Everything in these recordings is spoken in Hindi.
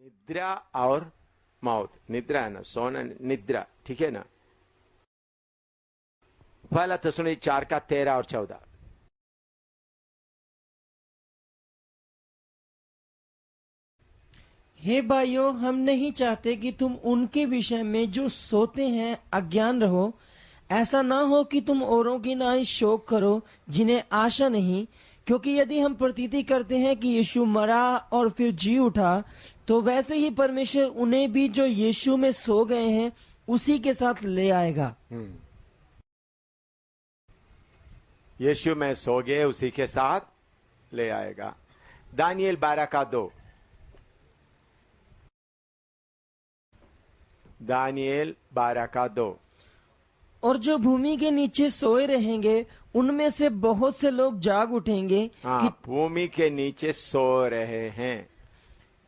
निद्रा और मौत, निद्रा है ना, सोना निद्रा, ठीक है ना। पहला थिस्सलुनीकी 4 का 13 और 14। हे भाइयों, हम नहीं चाहते कि तुम उनके विषय में जो सोते हैं अज्ञान रहो। ऐसा ना हो कि तुम औरों की ना ही शोक करो जिन्हें आशा नहीं। क्योंकि यदि हम प्रतीति करते हैं कि यीशु मरा और फिर जी उठा, तो वैसे ही परमेश्वर उन्हें भी जो यीशु में सो गए हैं उसी के साथ ले आएगा। यीशु में सो गए उसी के साथ ले आएगा। दानियल 12 का 2। दानियल 12 का 2। और जो भूमि के नीचे सोए रहेंगे उनमें से बहुत से लोग जाग उठेंगे। हाँ, भूमि के नीचे सो रहे हैं।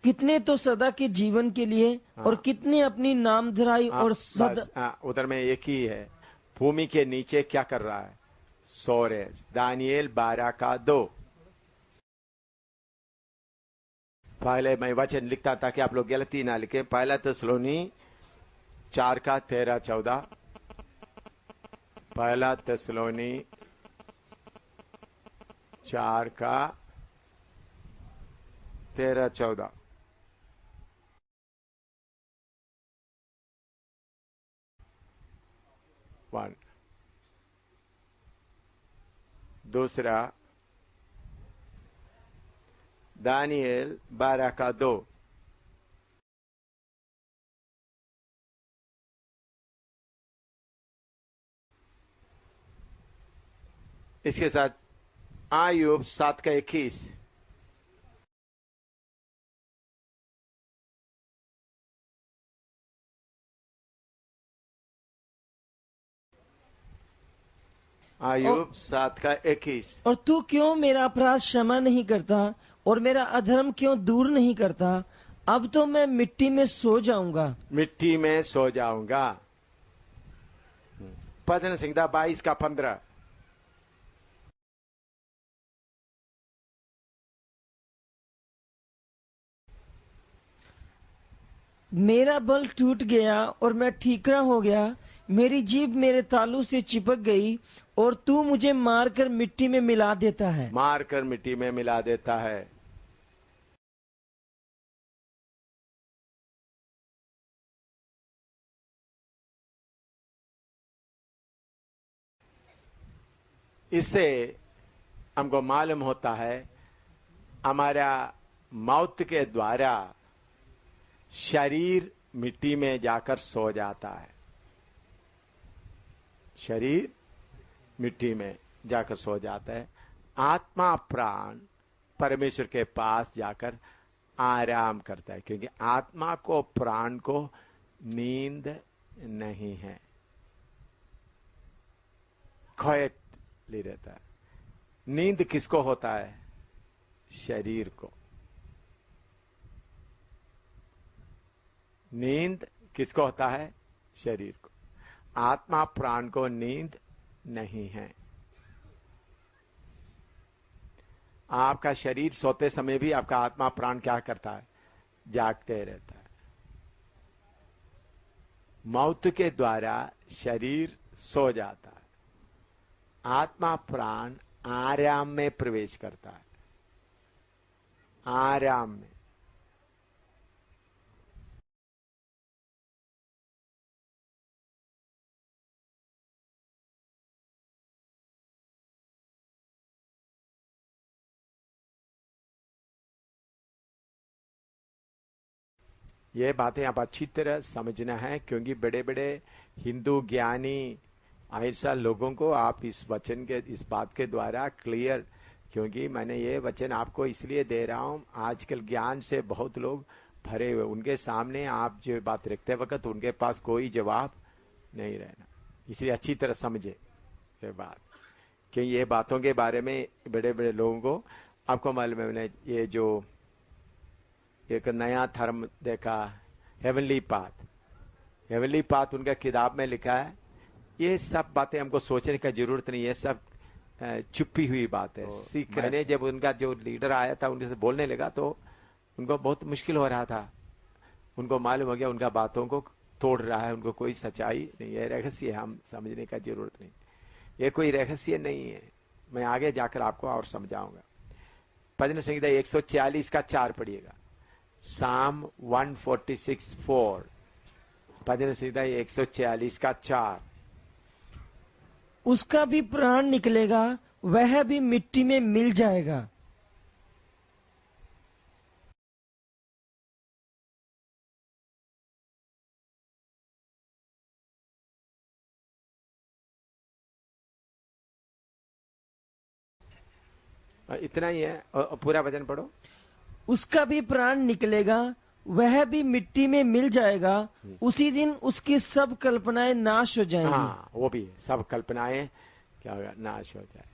कितने तो सदा के जीवन के लिए, हाँ, और कितने अपनी नामधराई और उधर में एक ही है। भूमि के नीचे क्या कर रहा है? सो रहे। दानियल 12 का 2। पहले मैं वचन लिखता था कि आप लोग गलती ना लिखे। पहला थिस्सलुनीकी 4 का 13 14। पहला थिस्सलुनीकी 4 का 13 14। वन। दूसरा दानियल 12 का 2। इसके साथ आयुब 7 का 21। आयुब 7 का 21। और तू क्यों मेरा अपराध क्षमा नहीं करता और मेरा अधर्म क्यों दूर नहीं करता? अब तो मैं मिट्टी में सो जाऊंगा। मिट्टी में सो जाऊंगा। भजन संहिता 22 का 15। मेरा बल टूट गया और मैं ठीकरा हो गया। मेरी जीभ मेरे तालू से चिपक गई और तू मुझे मारकर मिट्टी में मिला देता है। मारकर मिट्टी में मिला देता है। इससे हमको मालूम होता है हमारा मौत के द्वारा शरीर मिट्टी में जाकर सो जाता है। शरीर मिट्टी में जाकर सो जाता है। आत्मा प्राण परमेश्वर के पास जाकर आराम करता है, क्योंकि आत्मा को प्राण को नींद नहीं है, क्वाइटली रहता है। नींद किसको होता है? शरीर को। नींद किसको होता है? शरीर को। आत्मा प्राण को नींद नहीं है। आपका शरीर सोते समय भी आपका आत्मा प्राण क्या करता है? जागते रहता है। मौत के द्वारा शरीर सो जाता है, आत्मा प्राण आराम में प्रवेश करता है। आराम में। ये बातें आप अच्छी तरह समझना है, क्योंकि बड़े बड़े हिंदू ज्ञानी ऐसा लोगों को आप इस वचन के, इस बात के द्वारा क्लियर, क्योंकि मैंने ये वचन आपको इसलिए दे रहा हूं, आजकल ज्ञान से बहुत लोग भरे हुए, उनके सामने आप जो बात रखते वक्त उनके पास कोई जवाब नहीं रहना। इसलिए अच्छी तरह समझे ये बात, क्योंकि ये बातों के बारे में बड़े बड़े लोगों को आपको मालूम है। मैंने ये जो एक नया धर्म देखा, हेवनली पाथ, हेवनली पाथ उनका किताब में लिखा है। ये सब बातें हमको सोचने का जरूरत नहीं है, सब छुपी हुई बात है। मैंने जब उनका जो लीडर आया था उनसे बोलने लगा तो उनको बहुत मुश्किल हो रहा था उनको मालूम हो गया, उनका बातों को तोड़ रहा है, उनको कोई सच्चाई नहीं है। रहस्य है, हम समझने का जरूरत नहीं, ये कोई रहस्य नहीं है। मैं आगे जाकर आपको और समझाऊंगा। भजन संहिता 140 का 4 पढ़िएगा। साम 146:4, भजन संहिता 140 का 4। उसका भी प्राण निकलेगा, वह भी मिट्टी में मिल जाएगा। इतना ही है, और पूरा भजन पढ़ो। उसका भी प्राण निकलेगा, वह भी मिट्टी में मिल जाएगा। उसी दिन उसकी सब कल्पनाएं नाश हो जाएंगी। हाँ, वो भी सब कल्पनाएं क्या होगा, नाश हो जाए।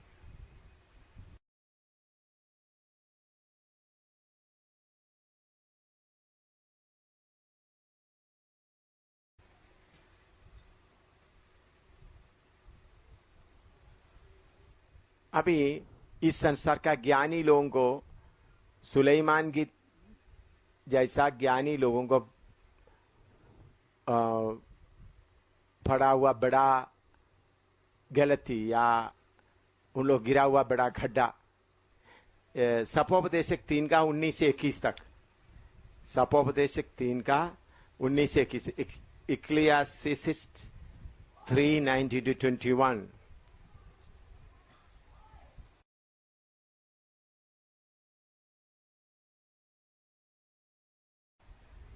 अभी इस संसार का ज्ञानी लोगों को, सुलेमान की जैसा ज्ञानी लोगों को पड़ा हुआ बड़ा गलती या उन लोग गिरा हुआ बड़ा खड्डा, सपोपदेशक 3 का 19 से 21 तक, सपोपदेशक 3 का 19 से 21, इक्लियासिस 3:19-21।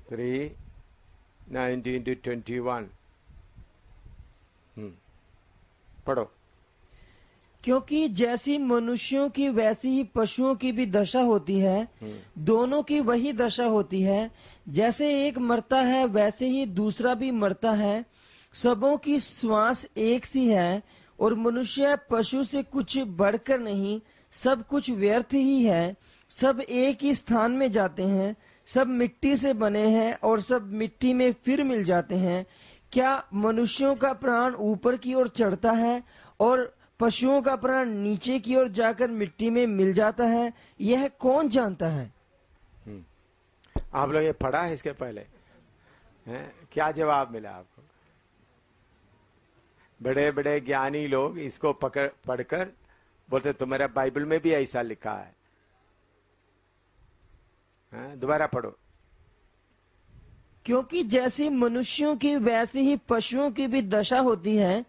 Three 19-21 पढ़ो। क्योंकि जैसी मनुष्यों की वैसी ही पशुओं की भी दशा होती है, दोनों की वही दशा होती है। जैसे एक मरता है वैसे ही दूसरा भी मरता है। सबों की श्वास एक सी है, और मनुष्य पशु से कुछ बढ़कर नहीं, सब कुछ व्यर्थ ही है। सब एक ही स्थान में जाते हैं, सब मिट्टी से बने हैं और सब मिट्टी में फिर मिल जाते हैं। क्या मनुष्यों का प्राण ऊपर की ओर चढ़ता है और पशुओं का प्राण नीचे की ओर जाकर मिट्टी में मिल जाता है? यह कौन जानता है? आप लोग ये पढ़ा है इसके पहले? क्या जवाब मिला आपको? बड़े बड़े ज्ञानी लोग इसको पढ़कर बोलते तुम्हारा बाइबल में भी ऐसा लिखा है। दोबारा पढ़ो। क्योंकि जैसी मनुष्यों की वैसी ही पशुओं की भी दशा होती है,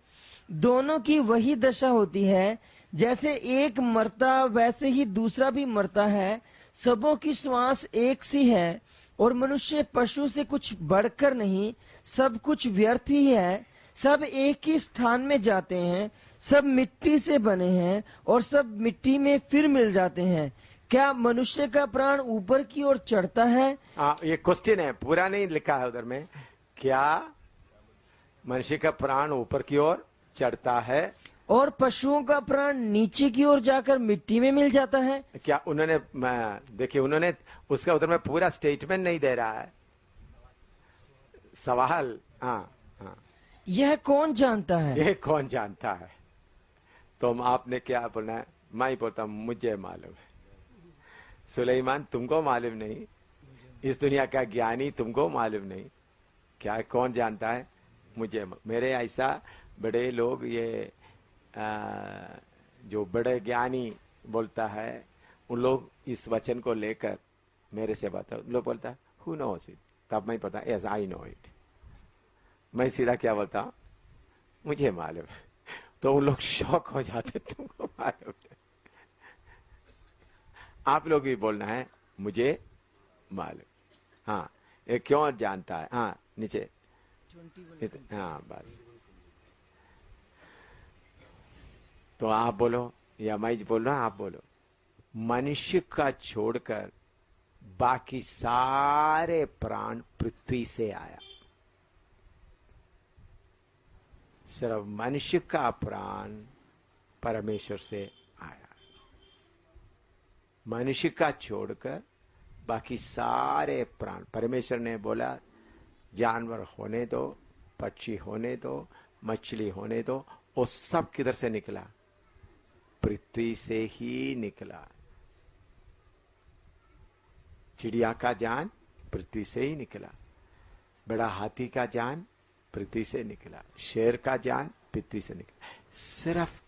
दोनों की वही दशा होती है। जैसे एक मरता वैसे ही दूसरा भी मरता है। सबों की श्वास एक सी है, और मनुष्य पशु से कुछ बढ़कर नहीं, सब कुछ व्यर्थ ही है। सब एक ही स्थान में जाते हैं, सब मिट्टी से बने हैं और सब मिट्टी में फिर मिल जाते हैं। क्या मनुष्य का प्राण ऊपर की ओर चढ़ता है? ये क्वेश्चन है, पूरा नहीं लिखा है उधर में। क्या मनुष्य का प्राण ऊपर की ओर चढ़ता है और पशुओं का प्राण नीचे की ओर जाकर मिट्टी में मिल जाता है? क्या उन्होंने, देखिए उन्होंने उसका उधर में पूरा स्टेटमेंट नहीं दे रहा है, सवाल। हाँ, यह कौन जानता है? ये कौन जानता है? तो आपने क्या बोलना है? मैं ही बोलता मुझे मालूम है। सुलेमान तुमको मालूम नहीं, इस दुनिया का ज्ञानी तुमको मालूम नहीं। क्या कौन जानता है? मुझे, मेरे ऐसा बड़े लोग, ये जो बड़े ज्ञानी बोलता है, उन लोग इस वचन को लेकर मेरे से बात, उन लोग बोलता है हु नोस इट, तब मैं पता यस आई नो इट। मैं सीधा क्या बोलता हूं? मुझे मालूम। तो उन लोग शौक हो जाते, तुमको मालूम है। आप लोग भी बोलना है मुझे मालूम। हाँ, ये क्यों जानता है? हाँ, नीचे। हाँ, बस। तो आप बोलो या मैं बोलो? आप बोलो। मनुष्य का छोड़कर बाकी सारे प्राण पृथ्वी से आया, सिर्फ मनुष्य का प्राण परमेश्वर से आया। मनुष्य का छोड़कर बाकी सारे प्राण, परमेश्वर ने बोला जानवर होने दो, पक्षी होने दो, मछली होने दो, वो सब किधर से निकला? पृथ्वी से ही निकला। चिड़िया का जान पृथ्वी से ही निकला। बड़ा हाथी का जान पृथ्वी से निकला, शेर का जान पृथ्वी से निकला। सिर्फ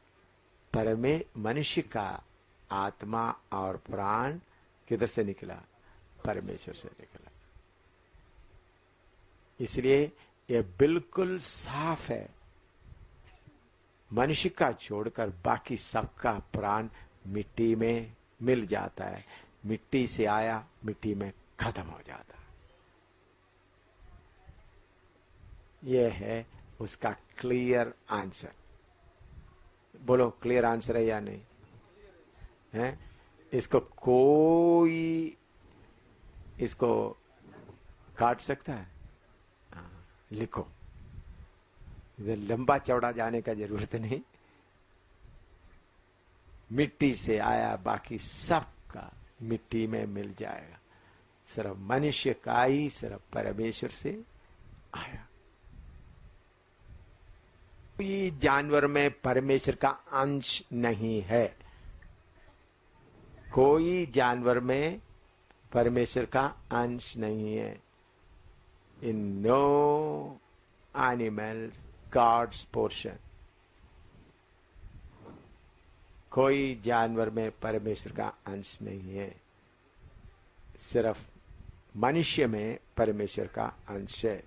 मनुष्य का आत्मा और प्राण किधर से निकला? परमेश्वर से निकला। इसलिए यह बिल्कुल साफ है, मनुष्य का छोड़कर बाकी सबका प्राण मिट्टी में मिल जाता है, मिट्टी से आया मिट्टी में खत्म हो जाता है। यह है उसका क्लियर आंसर। बोलो क्लियर आंसर है या नहीं है? इसको कोई इसको काट सकता है? लिखो, इधर लंबा चौड़ा जाने का जरूरत नहीं। मिट्टी से आया, बाकी सब का मिट्टी में मिल जाएगा। सिर्फ मनुष्य का ही सिर्फ परमेश्वर से आया। कोई जानवर में परमेश्वर का अंश नहीं है, कोई जानवर में परमेश्वर का अंश नहीं है। In no animals gods portion. कोई जानवर में परमेश्वर का अंश नहीं है, सिर्फ मनुष्य में परमेश्वर का अंश है।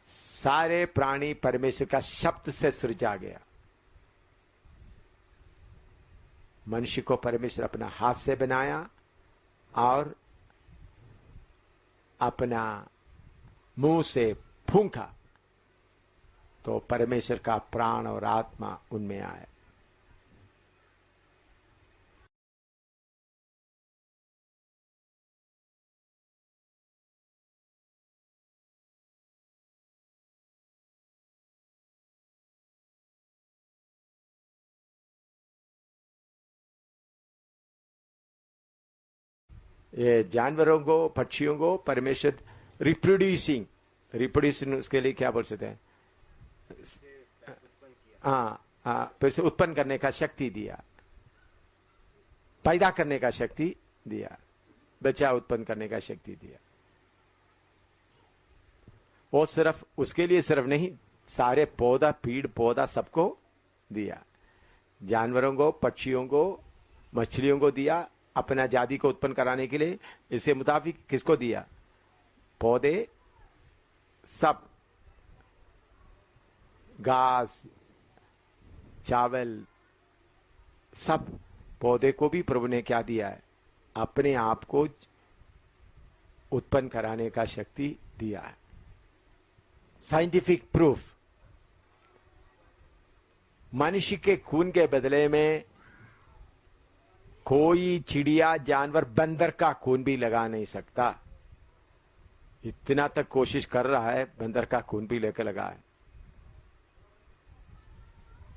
सारे प्राणी परमेश्वर का शब्द से सृजा गया। मनुष्य को परमेश्वर अपना हाथ से बनाया और अपना मुंह से फूंका तो परमेश्वर का प्राण और आत्मा उनमें आया। ये जानवरों को, पक्षियों को परमेश्वर रिप्रोड्यूसिंग उसके लिए क्या बोल सकते हैं? हाँ, फिर से उत्पन्न करने का शक्ति दिया, पैदा करने का शक्ति दिया, बच्चा उत्पन्न करने का शक्ति दिया। वो सिर्फ उसके लिए सिर्फ नहीं, सारे पौधा, पेड़ पौधा सबको दिया। जानवरों को, पक्षियों को, मछलियों को दिया अपना जाति को उत्पन्न कराने के लिए। इसके मुताबिक किसको दिया? पौधे सब, घास, चावल, सब पौधे को भी प्रभु ने क्या दिया है? अपने आप को उत्पन्न कराने का शक्ति दिया है। Scientific proof. मनुष्य के खून के बदले में कोई चिड़िया, जानवर, बंदर का खून भी लगा नहीं सकता। इतना तक कोशिश कर रहा है, बंदर का खून भी लेकर लगा है।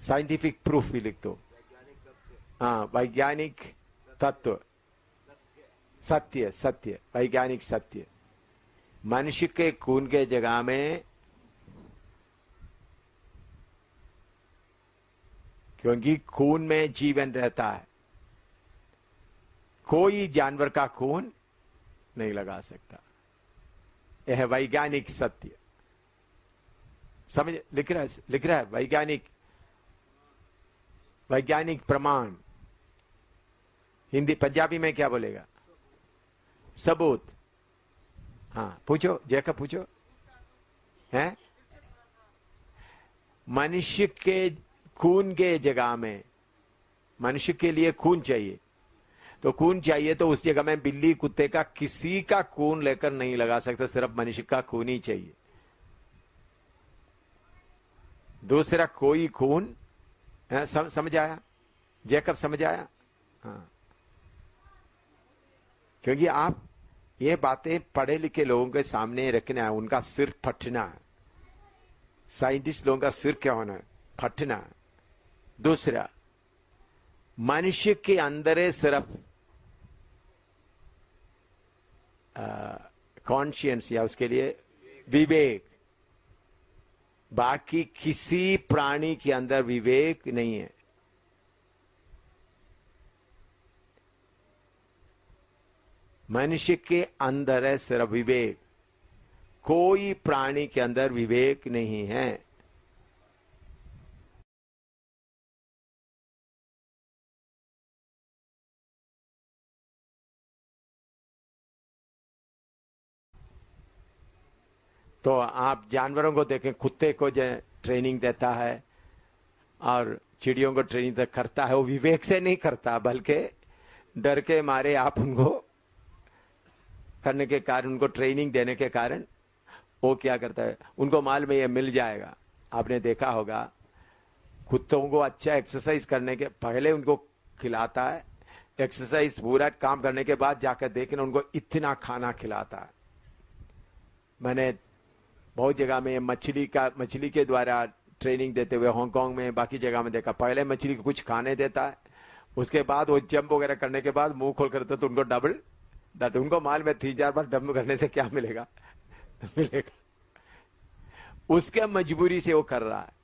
साइंटिफिक प्रूफ भी लिख दो। हाँ, वैज्ञानिक तत्व, सत्य, सत्य, वैज्ञानिक सत्य। मनुष्य के खून के जगह में, क्योंकि खून में जीवन रहता है, कोई जानवर का खून नहीं लगा सकता। यह है वैज्ञानिक सत्य। समझ? लिख रहा है वैज्ञानिक प्रमाण। हिंदी, पंजाबी में क्या बोलेगा? सबूत। हाँ, पूछो जैकब, पूछो। हैं? मनुष्य के खून के जगह में, मनुष्य के लिए खून चाहिए, तो खून चाहिए तो उस जगह में बिल्ली, कुत्ते का किसी का खून लेकर नहीं लगा सकता, सिर्फ मनुष्य का खून ही चाहिए। दूसरा कोई खून, समझ आया जैकब? समझ आया? हाँ, क्योंकि आप ये बातें पढ़े लिखे लोगों के सामने रखना है, उनका सिर फटना है। साइंटिस्ट लोगों का सिर क्या होना है? फटना है। दूसरा, मनुष्य के अंदर है सिर्फ कॉन्शियंस, या उसके लिए विवेक। बाकी किसी प्राणी के अंदर विवेक नहीं है। मनुष्य के अंदर है सिर्फ विवेक, कोई प्राणी के अंदर विवेक नहीं है। तो आप जानवरों को देखें, कुत्ते को जो ट्रेनिंग देता है और चिड़ियों को ट्रेनिंग करता है, वो विवेक से नहीं करता, बल्कि डर के मारे आप उनको करने के कारण, उनको ट्रेनिंग देने के कारण वो क्या करता है, उनको माल में ये मिल जाएगा। आपने देखा होगा कुत्तों को अच्छा एक्सरसाइज करने के पहले उनको खिलाता है, एक्सरसाइज पूरा काम करने के बाद जाकर देखना उनको इतना खाना खिलाता है। मैंने बहुत जगह में मछली के द्वारा ट्रेनिंग देते हुए हांगकांग में, बाकी जगह में देखा, पहले मछली को कुछ खाने देता है, उसके बाद वो जंप वगैरह करने के बाद मुंह खोल करते तो उनको डबल, उनको माल में 3000 बार डंप करने से क्या मिलेगा मिलेगा, उसके मजबूरी से वो कर रहा है।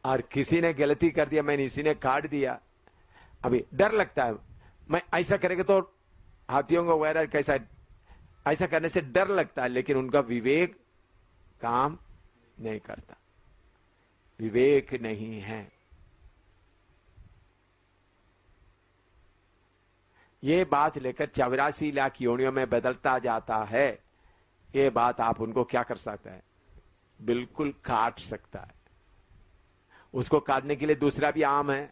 और किसी ने गलती कर दिया, मैंने इसी ने काट दिया, अभी डर लगता है, मैं ऐसा करेंगे तो हाथियों को वगैरह कैसा, ऐसा करने से डर लगता है, लेकिन उनका विवेक काम नहीं करता, विवेक नहीं है। ये बात लेकर 84 लाख योनियों में बदलता जाता है, ये बात आप उनको क्या कर सकता है, बिल्कुल काट सकता है। उसको काटने के लिए दूसरा भी आम है।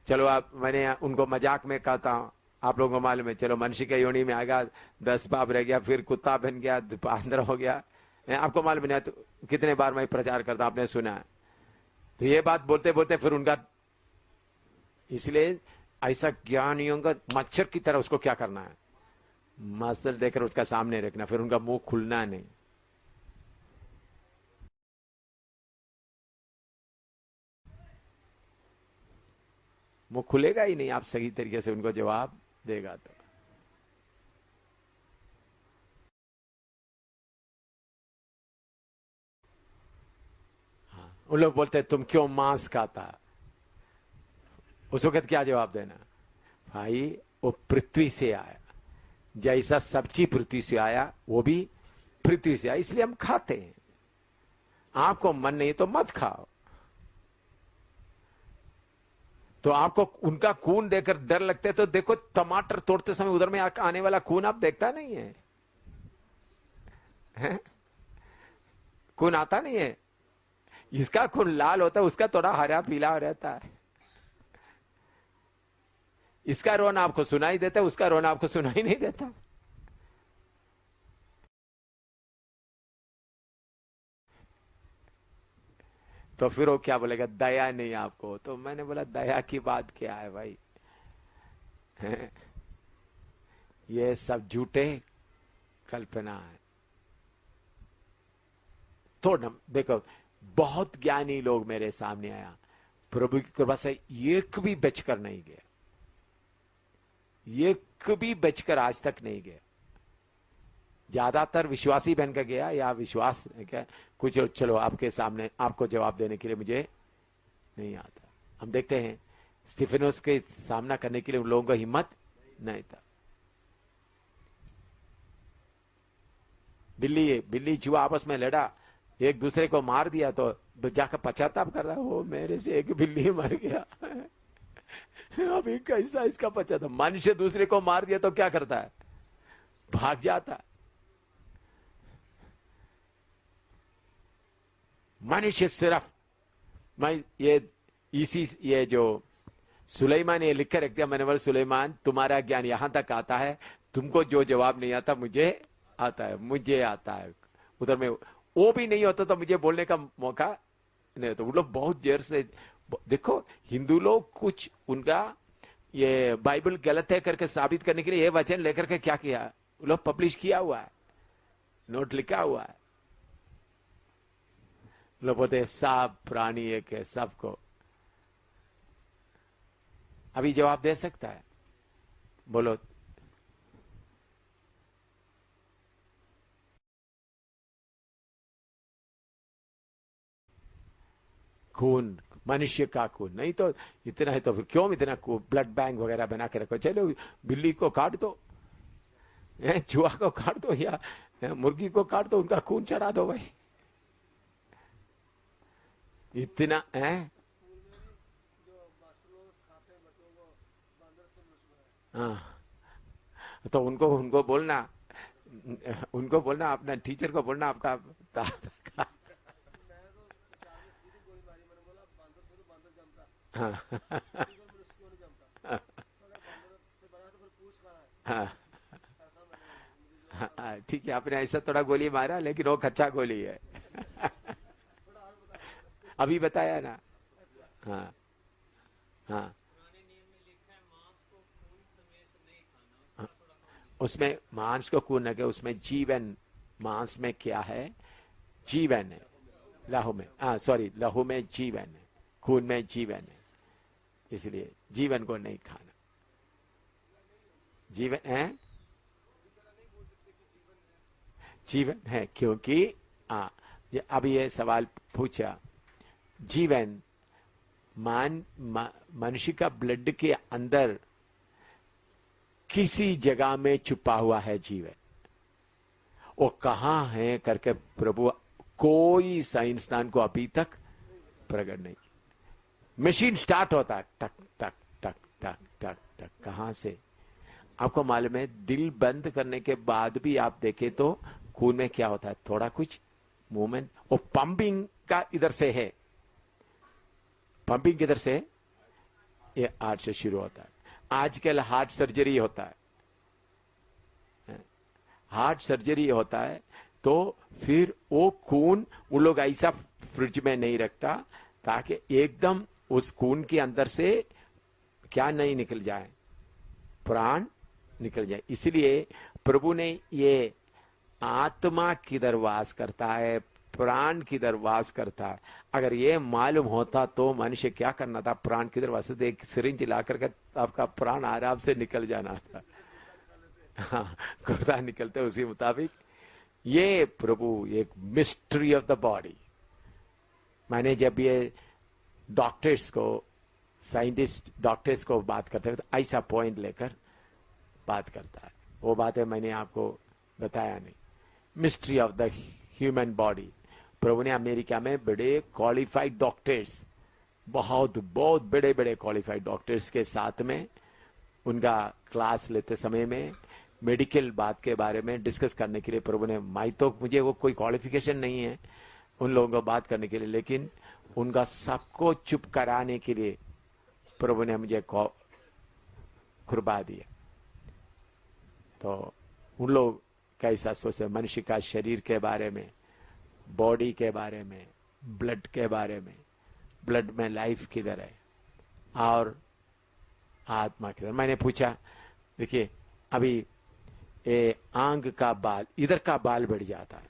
चलो आप, मैंने उनको मजाक में कहता हूं, आप लोगों को मालूम है, चलो मनुष्य के योनि में आएगा, 10 बाप रह गया, फिर कुत्ता बन गया, बांदर हो गया, आपको मालूम नहीं, तो कितने बार मैं प्रचार करता, आपने सुना है। तो ये बात बोलते बोलते फिर उनका, इसलिए ऐसा ज्ञानियों का मच्छर की तरह उसको क्या करना है, मसल देकर उसका सामने रखना, फिर उनका मुंह खुलना नहीं। मुंह खुलेगा ही नहीं, आप सही तरीके से उनको जवाब देगा तो। हाँ, उन लोग बोलते तुम क्यों मांस खाता, उस वक्त क्या जवाब देना, भाई वो पृथ्वी से आया, जैसा सब्जी पृथ्वी से आया वो भी पृथ्वी से आया, इसलिए हम खाते हैं। आपको मन नहीं तो मत खाओ। तो आपको उनका खून देखकर डर लगता है, तो देखो टमाटर तोड़ते समय उधर में आने वाला खून आप देखता नहीं है? खून आता नहीं है, इसका खून लाल होता है, उसका थोड़ा हरा पीला रहता है। इसका रोना आपको सुनाई देता है, उसका रोना आपको सुनाई नहीं देता। तो फिर वो क्या बोलेगा, दया नहीं आपको। तो मैंने बोला दया की बात क्या है भाई, है? ये सब झूठे कल्पना है। तो देखो, बहुत ज्ञानी लोग मेरे सामने आया, प्रभु की कृपा से एक भी बचकर नहीं गया, एक भी बचकर आज तक नहीं गया। ज्यादातर विश्वासी बन कर गया, या विश्वास क्या कुछ, चलो आपके सामने आपको जवाब देने के लिए मुझे नहीं आता। हम देखते हैं स्टीफेनोस के सामना करने के लिए उन लोगों को हिम्मत नहीं था। बिल्ली जुआ आपस में लड़ा, एक दूसरे को मार दिया, तो जाकर पश्चाताप कर रहा है, वो मेरे से एक बिल्ली मर गया अभी कैसा इसका पश्चाताप। मनुष्य दूसरे को मार दिया तो क्या करता है, भाग जाता है। मनुष्य सिर्फ, मैं ये जो सुलेमान ये लिख कर रख दिया, मैंने बोला सुलेमान तुम्हारा ज्ञान यहां तक आता है, तुमको जो जवाब नहीं आता मुझे आता है, मुझे आता है। उधर में वो भी नहीं होता तो मुझे बोलने का मौका नहीं होता। वो लोग बहुत देर से, देखो हिंदू लोग कुछ उनका ये बाइबल गलत है करके साबित करने के लिए ये वचन लेकर के क्या किया, वो लोग पब्लिश किया हुआ है, नोट लिखा हुआ है। लोग बोलते सब प्राणी एक है, सबको। अभी जवाब दे सकता है, बोलो। खून मनुष्य का खून नहीं तो इतना है तो फिर क्यों इतना ब्लड बैंक वगैरह बना के रखो। चलो बिल्ली को काट दो, चूहा को काट दो, या मुर्गी को काट दो, उनका खून चढ़ा दो भाई। इतना है। हाँ, तो उनको उनको बोलना, उनको बोलना, अपना टीचर को बोलना आपका दादा का। हाँ हाँ हाँ, ठीक है, आपने ऐसा थोड़ा गोली मारा लेकिन वो कच्चा गोली है। अभी बताया ना। हाँ हाँ, उसमें मांस को खून न के, उसमें जीवन, मांस में क्या है, जीवन है। लहू में, हाँ सॉरी, लहू में जीवन है, खून में जीवन है, इसलिए जीवन को नहीं खाना। जीवन है, जीवन है क्योंकि हाँ, अभी ये सवाल पूछा, जीवन मनुष्य का ब्लड के अंदर किसी जगह में छुपा हुआ है जीवन। वो कहां है करके प्रभु कोई साइंसदान को अभी तक प्रकट नहीं किया। मशीन स्टार्ट होता है टक टक टक टक टक टक, कहां से आपको मालूम है? दिल बंद करने के बाद भी आप देखें तो खून में क्या होता है, थोड़ा कुछ मूवमेंट। वो पंपिंग का इधर से है, पंपिंग किधर से है? ये हार्ट से शुरू होता है। आजकल हार्ट सर्जरी होता है, हार्ट सर्जरी होता है, तो फिर वो खून वो लोग ऐसा फ्रिज में नहीं रखता ताकि एकदम उस खून के अंदर से क्या नहीं निकल जाए, प्राण निकल जाए। इसलिए प्रभु ने ये आत्मा किधर वास करता है, प्राण किधर वास करता है, अगर ये मालूम होता तो मनुष्य क्या करना था, प्राण किधर वास करता, एक सिरिंज ला करके आपका प्राण आराम से निकल जाना था। हाँ, गुर्दा निकलते उसी मुताबिक। ये प्रभु एक मिस्ट्री ऑफ द बॉडी। मैंने जब ये डॉक्टर्स को, साइंटिस्ट डॉक्टर्स को बात करते हैं तो ऐसा पॉइंट लेकर बात करता है, वो बातें मैंने आपको बताया नहीं। Mystery of the human body. प्रभु ने अमेरिका में बड़े क्वालिफाइड डॉक्टर्स, बहुत बहुत बड़े बड़े क्वालिफाइड डॉक्टर्स के साथ में उनका क्लास लेते समय में मेडिकल बात के बारे में डिस्कस करने के लिए प्रभु ने, मैं तो मुझे वो कोई क्वालिफिकेशन नहीं है उन लोगों को बात करने के लिए, लेकिन उनका सबको चुप कराने के लिए प्रभु ने मुझे कुर्बा दिया। तो उन लोग कैसा सोचते, मनुष्य का शरीर के बारे में, बॉडी के बारे में, ब्लड के बारे में, ब्लड में लाइफ किधर है और आत्मा किधर। मैंने पूछा, देखिए अभी ये आंग का बाल, इधर का बाल बढ़ जाता है,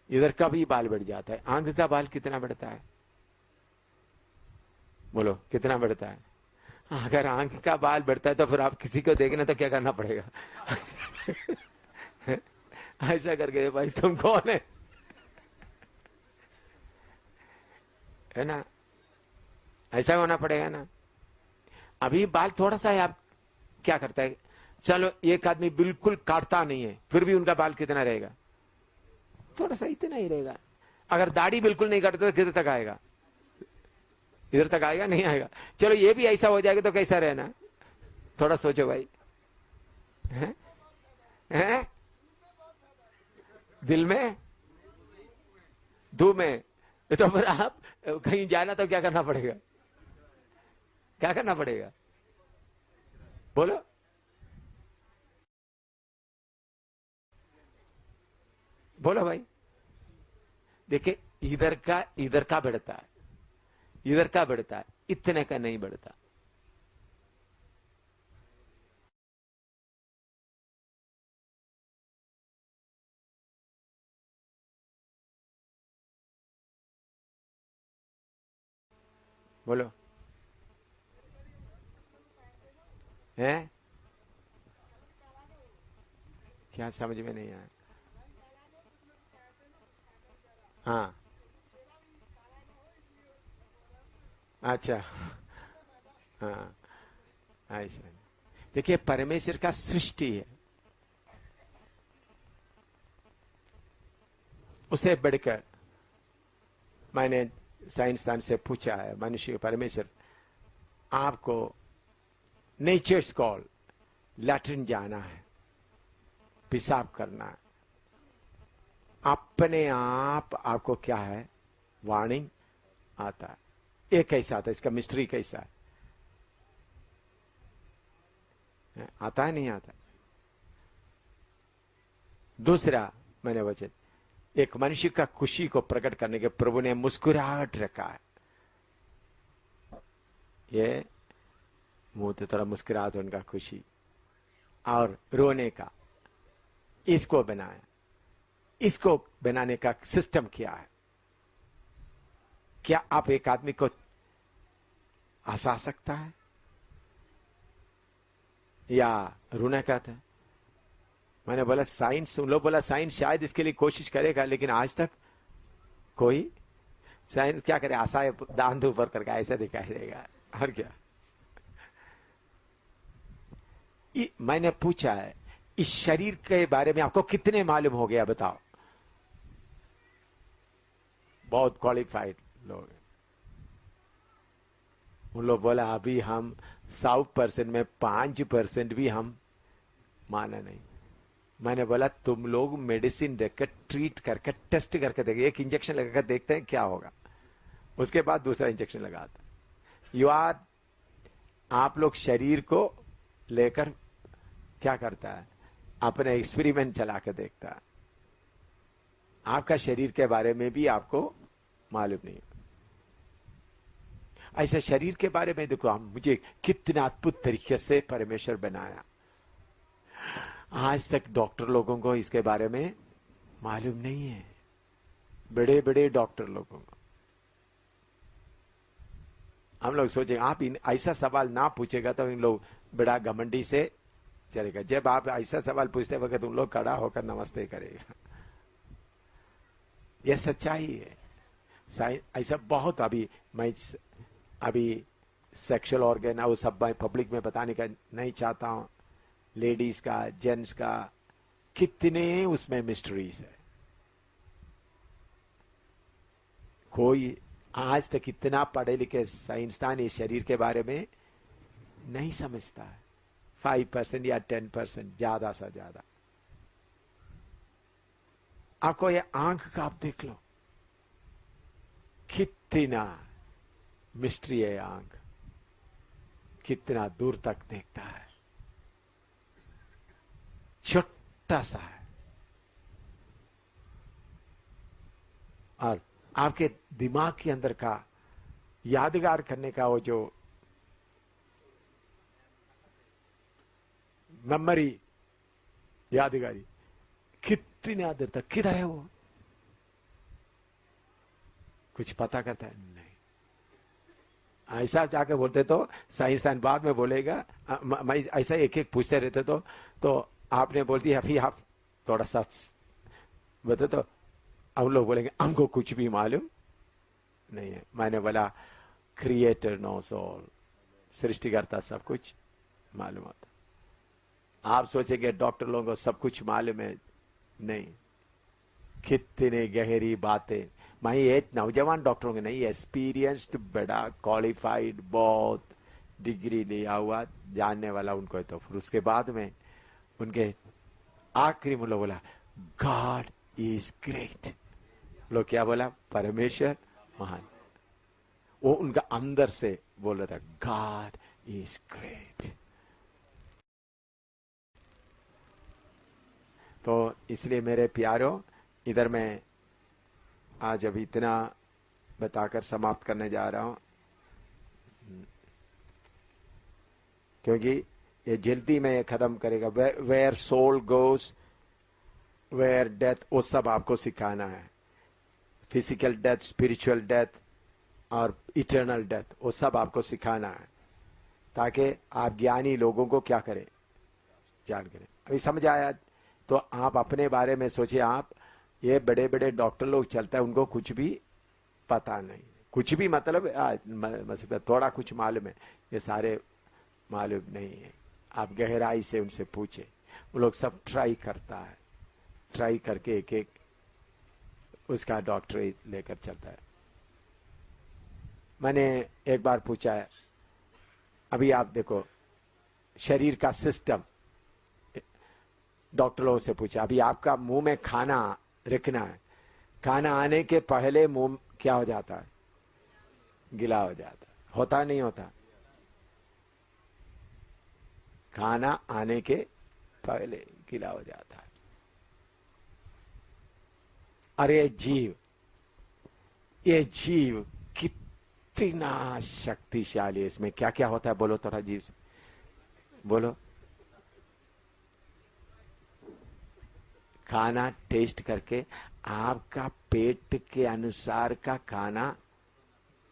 इधर का भी बाल बढ़ जाता है, आंग का बाल कितना बढ़ता है, बोलो कितना बढ़ता है? अगर आंख का बाल बढ़ता है तो फिर आप किसी को देखना तो क्या करना पड़ेगा? ऐसा करके, भाई तुम कौन है ना, ऐसा होना पड़ेगा ना। अभी बाल थोड़ा सा है, आप क्या करता है, चलो एक आदमी बिल्कुल काटता नहीं है, फिर भी उनका बाल कितना रहेगा, थोड़ा सा इतना ही रहेगा। अगर दाढ़ी बिल्कुल नहीं काटता तो किधर तक आएगा, इधर तक आएगा, नहीं आएगा। चलो ये भी ऐसा हो जाएगा तो कैसा रहना, थोड़ा सोचो भाई। है? है? दिल में, धूप में, तो फिर आप कहीं जाना तो क्या करना पड़ेगा, क्या करना पड़ेगा, बोलो। बोलो भाई। देखिए इधर का बढ़ता है, इधर का बढ़ता है, इतने का नहीं बढ़ता। बोलो, हैं? क्या समझ में नहीं आया? हाँ अच्छा, हाँ, ऐसा देखिए, परमेश्वर का सृष्टि है, उसे बढ़कर मैंने साइंसदान से पूछा है, मनुष्य परमेश्वर आपको नेचर्स कॉल, लैट्रिन जाना है, पेशाब करना है, अपने आप आपको क्या है वार्निंग आता है। ये कैसा आता है, इसका मिस्ट्री कैसा है? आता है नहीं आता? दूसरा मैंने वचन, एक मनुष्य का खुशी को प्रकट करने के प्रभु ने मुस्कुराहट रखा है। ये मुंह तो थोड़ा मुस्कुराहट उनका खुशी, और रोने का, इसको बनाया। इसको बनाने का सिस्टम क्या है? क्या आप एक आदमी को हंसा सकता है या रोना कहता है? मैंने बोला साइंस, उन लोग बोला साइंस शायद इसके लिए कोशिश करेगा, लेकिन आज तक कोई साइंस क्या करे, आशा दांत ऊपर करके ऐसा दिखाई देगा और क्या। मैंने पूछा है इस शरीर के बारे में आपको कितने मालूम हो गया बताओ? बहुत क्वालिफाइड लोग, उन लोग बोला अभी हम 100% में 5% भी हम माना नहीं। मैंने बोला तुम लोग मेडिसिन देकर, ट्रीट करके, टेस्ट करके देखे, एक इंजेक्शन लगाकर देखते हैं क्या होगा, उसके बाद दूसरा इंजेक्शन लगाता। यू आर, आप लोग शरीर को लेकर क्या करता है, अपने एक्सपेरिमेंट चला के देखता है। आपका शरीर के बारे में भी आपको मालूम नहीं। ऐसे शरीर के बारे में देखो, हम मुझे कितना अद्भुत तरीके से परमेश्वर बनाया, आज तक डॉक्टर लोगों को इसके बारे में मालूम नहीं है, बड़े बड़े डॉक्टर लोगों को। हम लोग सोचेंगे आप ऐसा सवाल ना पूछेगा तो इन लोग बड़ा घमंडी से चलेगा। जब आप ऐसा सवाल पूछते वक्त उन लोग खड़ा होकर नमस्ते करेगा। यह सच्चाई है। ऐसा बहुत, अभी सेक्सुअल ऑर्गन वो सब मैं पब्लिक में बताने का नहीं चाहता हूं। लेडीज का, जेंट्स का, कितने उसमें मिस्ट्रीज है। कोई आज तक इतना पढ़े लिखे साइंसदान इस शरीर के बारे में नहीं समझता है। 5% या 10% ज्यादा से ज्यादा। आपको ये आंख का आप देख लो, कितना मिस्ट्री है आंख, कितना दूर तक देखता है, छोटा सा है। और आपके दिमाग के अंदर का यादगार करने का वो जो मेमोरी, यादगारी, कितनी देर तक किधर है वो? कुछ पता करता है नहीं। ऐसा जाके बोलते तो साइंसदान बाद में बोलेगा, मैं ऐसा एक एक पूछते रहते तो आपने बोल दिया अभी आप थोड़ा सा बता, तो हम लोग बोलेंगे हमको कुछ भी मालूम नहीं है। मैंने बोला क्रिएटर नोस ऑल, सृष्टिकर्ता सब कुछ मालूम होता। आप सोचेंगे डॉक्टर लोगों को सब कुछ मालूम है, नहीं। कितने गहरी बातें। मैं ये नौजवान डॉक्टरों के नहीं, एक्सपीरियंस्ड, बड़ा क्वालिफाइड, बहुत डिग्री लिया हुआ जानने वाला उनको है। तो फिर उसके बाद में उनके आखिरी में लोग बोला गॉड इज ग्रेट। लोग क्या बोला? परमेश्वर महान। वो उनका अंदर से बोल रहा था गॉड इज ग्रेट। तो इसलिए मेरे प्यारों, इधर मैं आज अभी इतना बताकर समाप्त करने जा रहा हूं, क्योंकि ये जल्दी में खत्म करेगा। Where soul goes where death, वो सब आपको सिखाना है। फिजिकल डेथ, स्पिरिचुअल डेथ और इटर्नल डेथ, वो सब आपको सिखाना है, ताकि आप ज्ञानी लोगों को क्या करें, जान करें। अभी समझ आया? तो आप अपने बारे में सोचिए। आप ये बड़े बड़े डॉक्टर लोग चलता है, उनको कुछ भी पता नहीं, कुछ भी मतलब थोड़ा कुछ मालूम है, ये सारे मालूम नहीं है। आप गहराई से उनसे पूछे, वो लोग सब ट्राई करता है, ट्राई करके एक एक उसका डॉक्टरेट लेकर चलता है। मैंने एक बार पूछा है, अभी आप देखो शरीर का सिस्टम, डॉक्टर लोगों से पूछा, अभी आपका मुंह में खाना रखना है, खाना आने के पहले मुंह क्या हो जाता है? गीला हो जाता है, होता नहीं होता? खाना आने के पहले गीला हो जाता है। अरे ये जीव कितना शक्तिशाली है, इसमें क्या क्या होता है बोलो थोड़ा जीव से बोलो। खाना टेस्ट करके आपका पेट के अनुसार का खाना,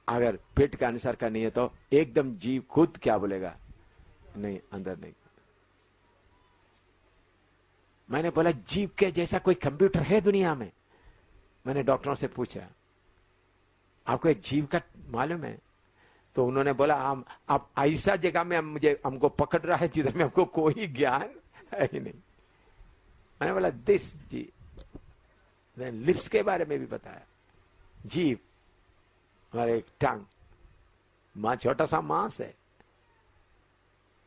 अगर पेट के अनुसार का नहीं है तो एकदम जीव खुद क्या बोलेगा? नहीं, अंदर नहीं। मैंने बोला जीव के जैसा कोई कंप्यूटर है दुनिया में? मैंने डॉक्टरों से पूछा, आपको एक जीव का मालूम है? तो उन्होंने बोला आप ऐसा जगह में हमको पकड़ रहा है जिधर में हमको कोई ज्ञान है ही नहीं। मैंने बोला दिस जीव, लिप्स के बारे में भी बताया। जीव हमारे एक टंग, मां छोटा सा मांस है,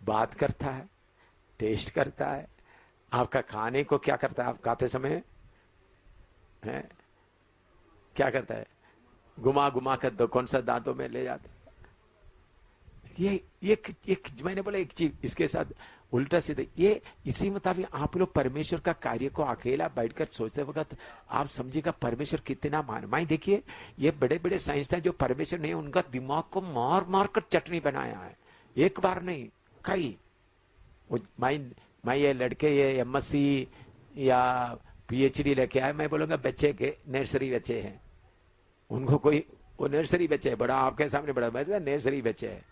बात करता है, टेस्ट करता है, आपका खाने को क्या करता है? आप खाते समय है क्या करता है? घुमा घुमा कर कौन सा दांतों में ले जाता है। ये मैंने बोला एक चीज इसके साथ उल्टा सीधा, ये इसी मुताबिक आप लोग परमेश्वर का कार्य को अकेला बैठकर सोचते वक्त आप समझिएगा परमेश्वर कितना माई देखिए, ये बड़े बड़े साइंसदान जो परमेश्वर नहीं, उनका दिमाग को मार मार कर चटनी बनाया है, एक बार नहीं कई। मैं ये लड़के ये एमएससी या पीएचडी लेके आए, मैं बोलूंगा बच्चे के नर्सरी बच्चे हैं, उनको कोई वो नर्सरी बच्चे है, बड़ा आपके सामने बड़ा नर्सरी बच्चे है,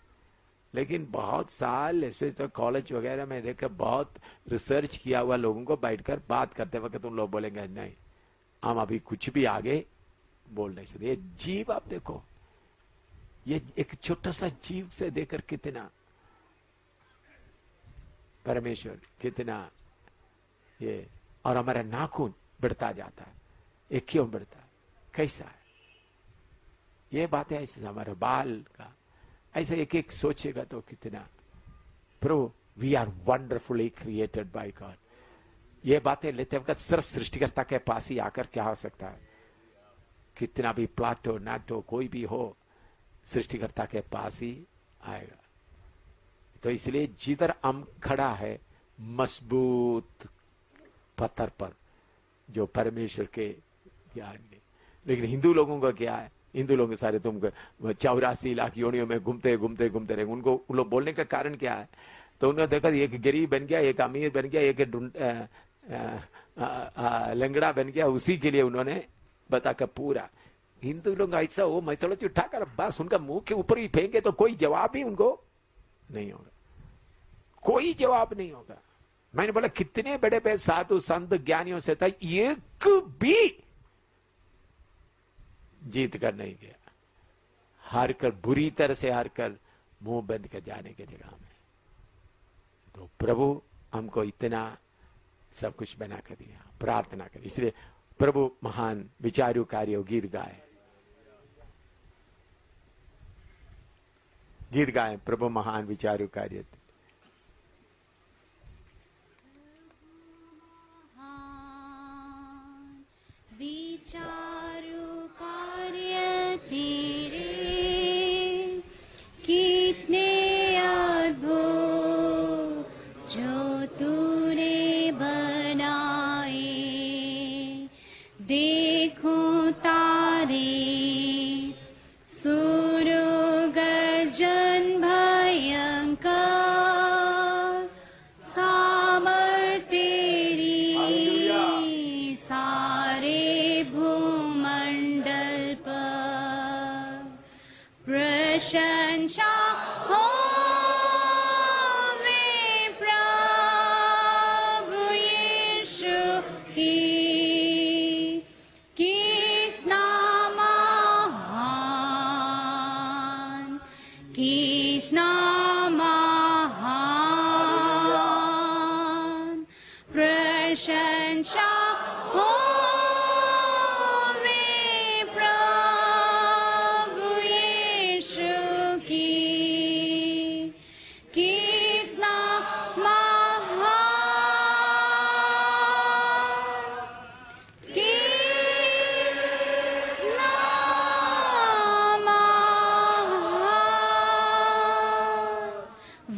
लेकिन बहुत साल इसमें तो कॉलेज वगैरह में देखकर बहुत रिसर्च किया हुआ लोगों को बैठकर बात करते वक्त उन लोग बोलेंगे नहीं हम अभी कुछ भी आगे बोल नहीं सकते। ये जीव आप देखो, ये एक छोटा सा जीव से देखकर कितना परमेश्वर कितना ये, और हमारा नाखून बढ़ता जाता है, ये क्यों बढ़ता है, कैसा है? ये बातें ऐसे हमारे बाल का ऐसे एक एक सोचेगा तो कितना प्रभु, we are wonderfully created by God. ये बातें लेते वक्त सिर्फ सृष्टिकर्ता के पास ही आकर क्या हो सकता है? कितना भी प्लाटो नाटो कोई भी हो, सृष्टिकर्ता के पास ही आएगा। तो इसलिए जिधर हम खड़ा है मजबूत पत्थर पर, जो परमेश्वर के ज्ञान में। लेकिन हिंदू लोगों का क्या है? हिंदू लोग सारे तुम 84 लाख योनियों में घूमते घूमते घूमते रहे। उनको उन लोग बोलने का कारण क्या है? तो उन्होंने देखा एक गरीब बन गया, एक अमीर बन गया, एक लंगड़ा बन गया, उसी के लिए उन्होंने बताकर पूरा हिंदू लोग ऐसा हो मैथोलॉजी उठाकर बस उनका मुंह के ऊपर ही फेंके तो कोई जवाब ही उनको नहीं होगा, कोई जवाब नहीं होगा। मैंने बोला कितने बड़े बड़े साधु संत ज्ञानियों से था, एक भी जीत कर नहीं गया, हार कर बुरी तरह से हार कर मुंह बंद कर जाने के जगह में। तो प्रभु हमको इतना सब कुछ बना कर दिया, प्रार्थना कर। इसलिए प्रभु महान विचारू कार्य गीत गाए, गीत गाए प्रभु महान विचारू कार्य। विचारू कार्य तेरे कितने अद्भुत जो तूने बनाए। देखो तारे सूर्य गर्जन भयंकर, सामर्थ तेरी सारे भूमंडल पर प्रशंसा हो वे प्रभु यीशु की। कितना महान कितना महान प्रशंसा हो प्रभु यीशु की कितना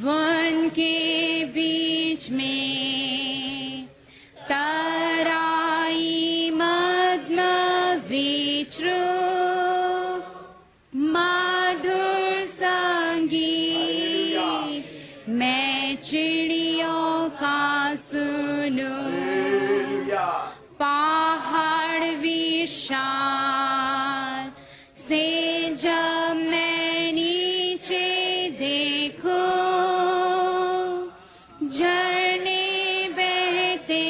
वन के बीच में तराई मध्य विचरू मधुर संगीत मैं चिड़ियों का सुनूं पहाड़ विशाल से जब मैं नीचे देखूं झरने बहते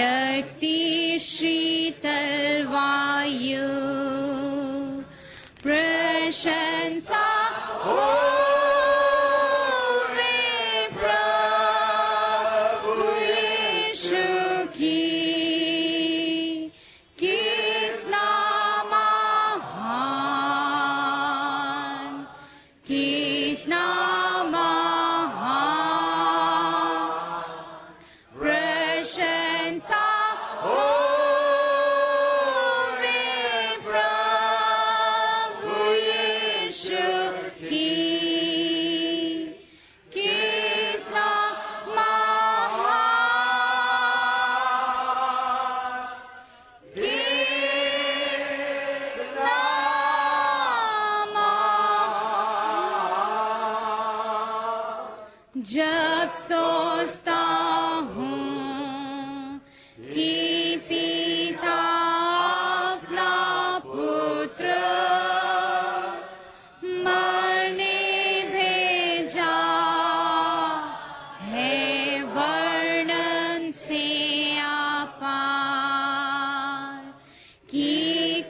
लगती शीतल वायु प्रशंसा हो प्रभु यीशु की कितना महान कितना प्रशंसा हो प्रभु यीशु की कितना जब सोचता हूँ कि पिता अपना पुत्र मरने भेजा है वर्णन से आपार कि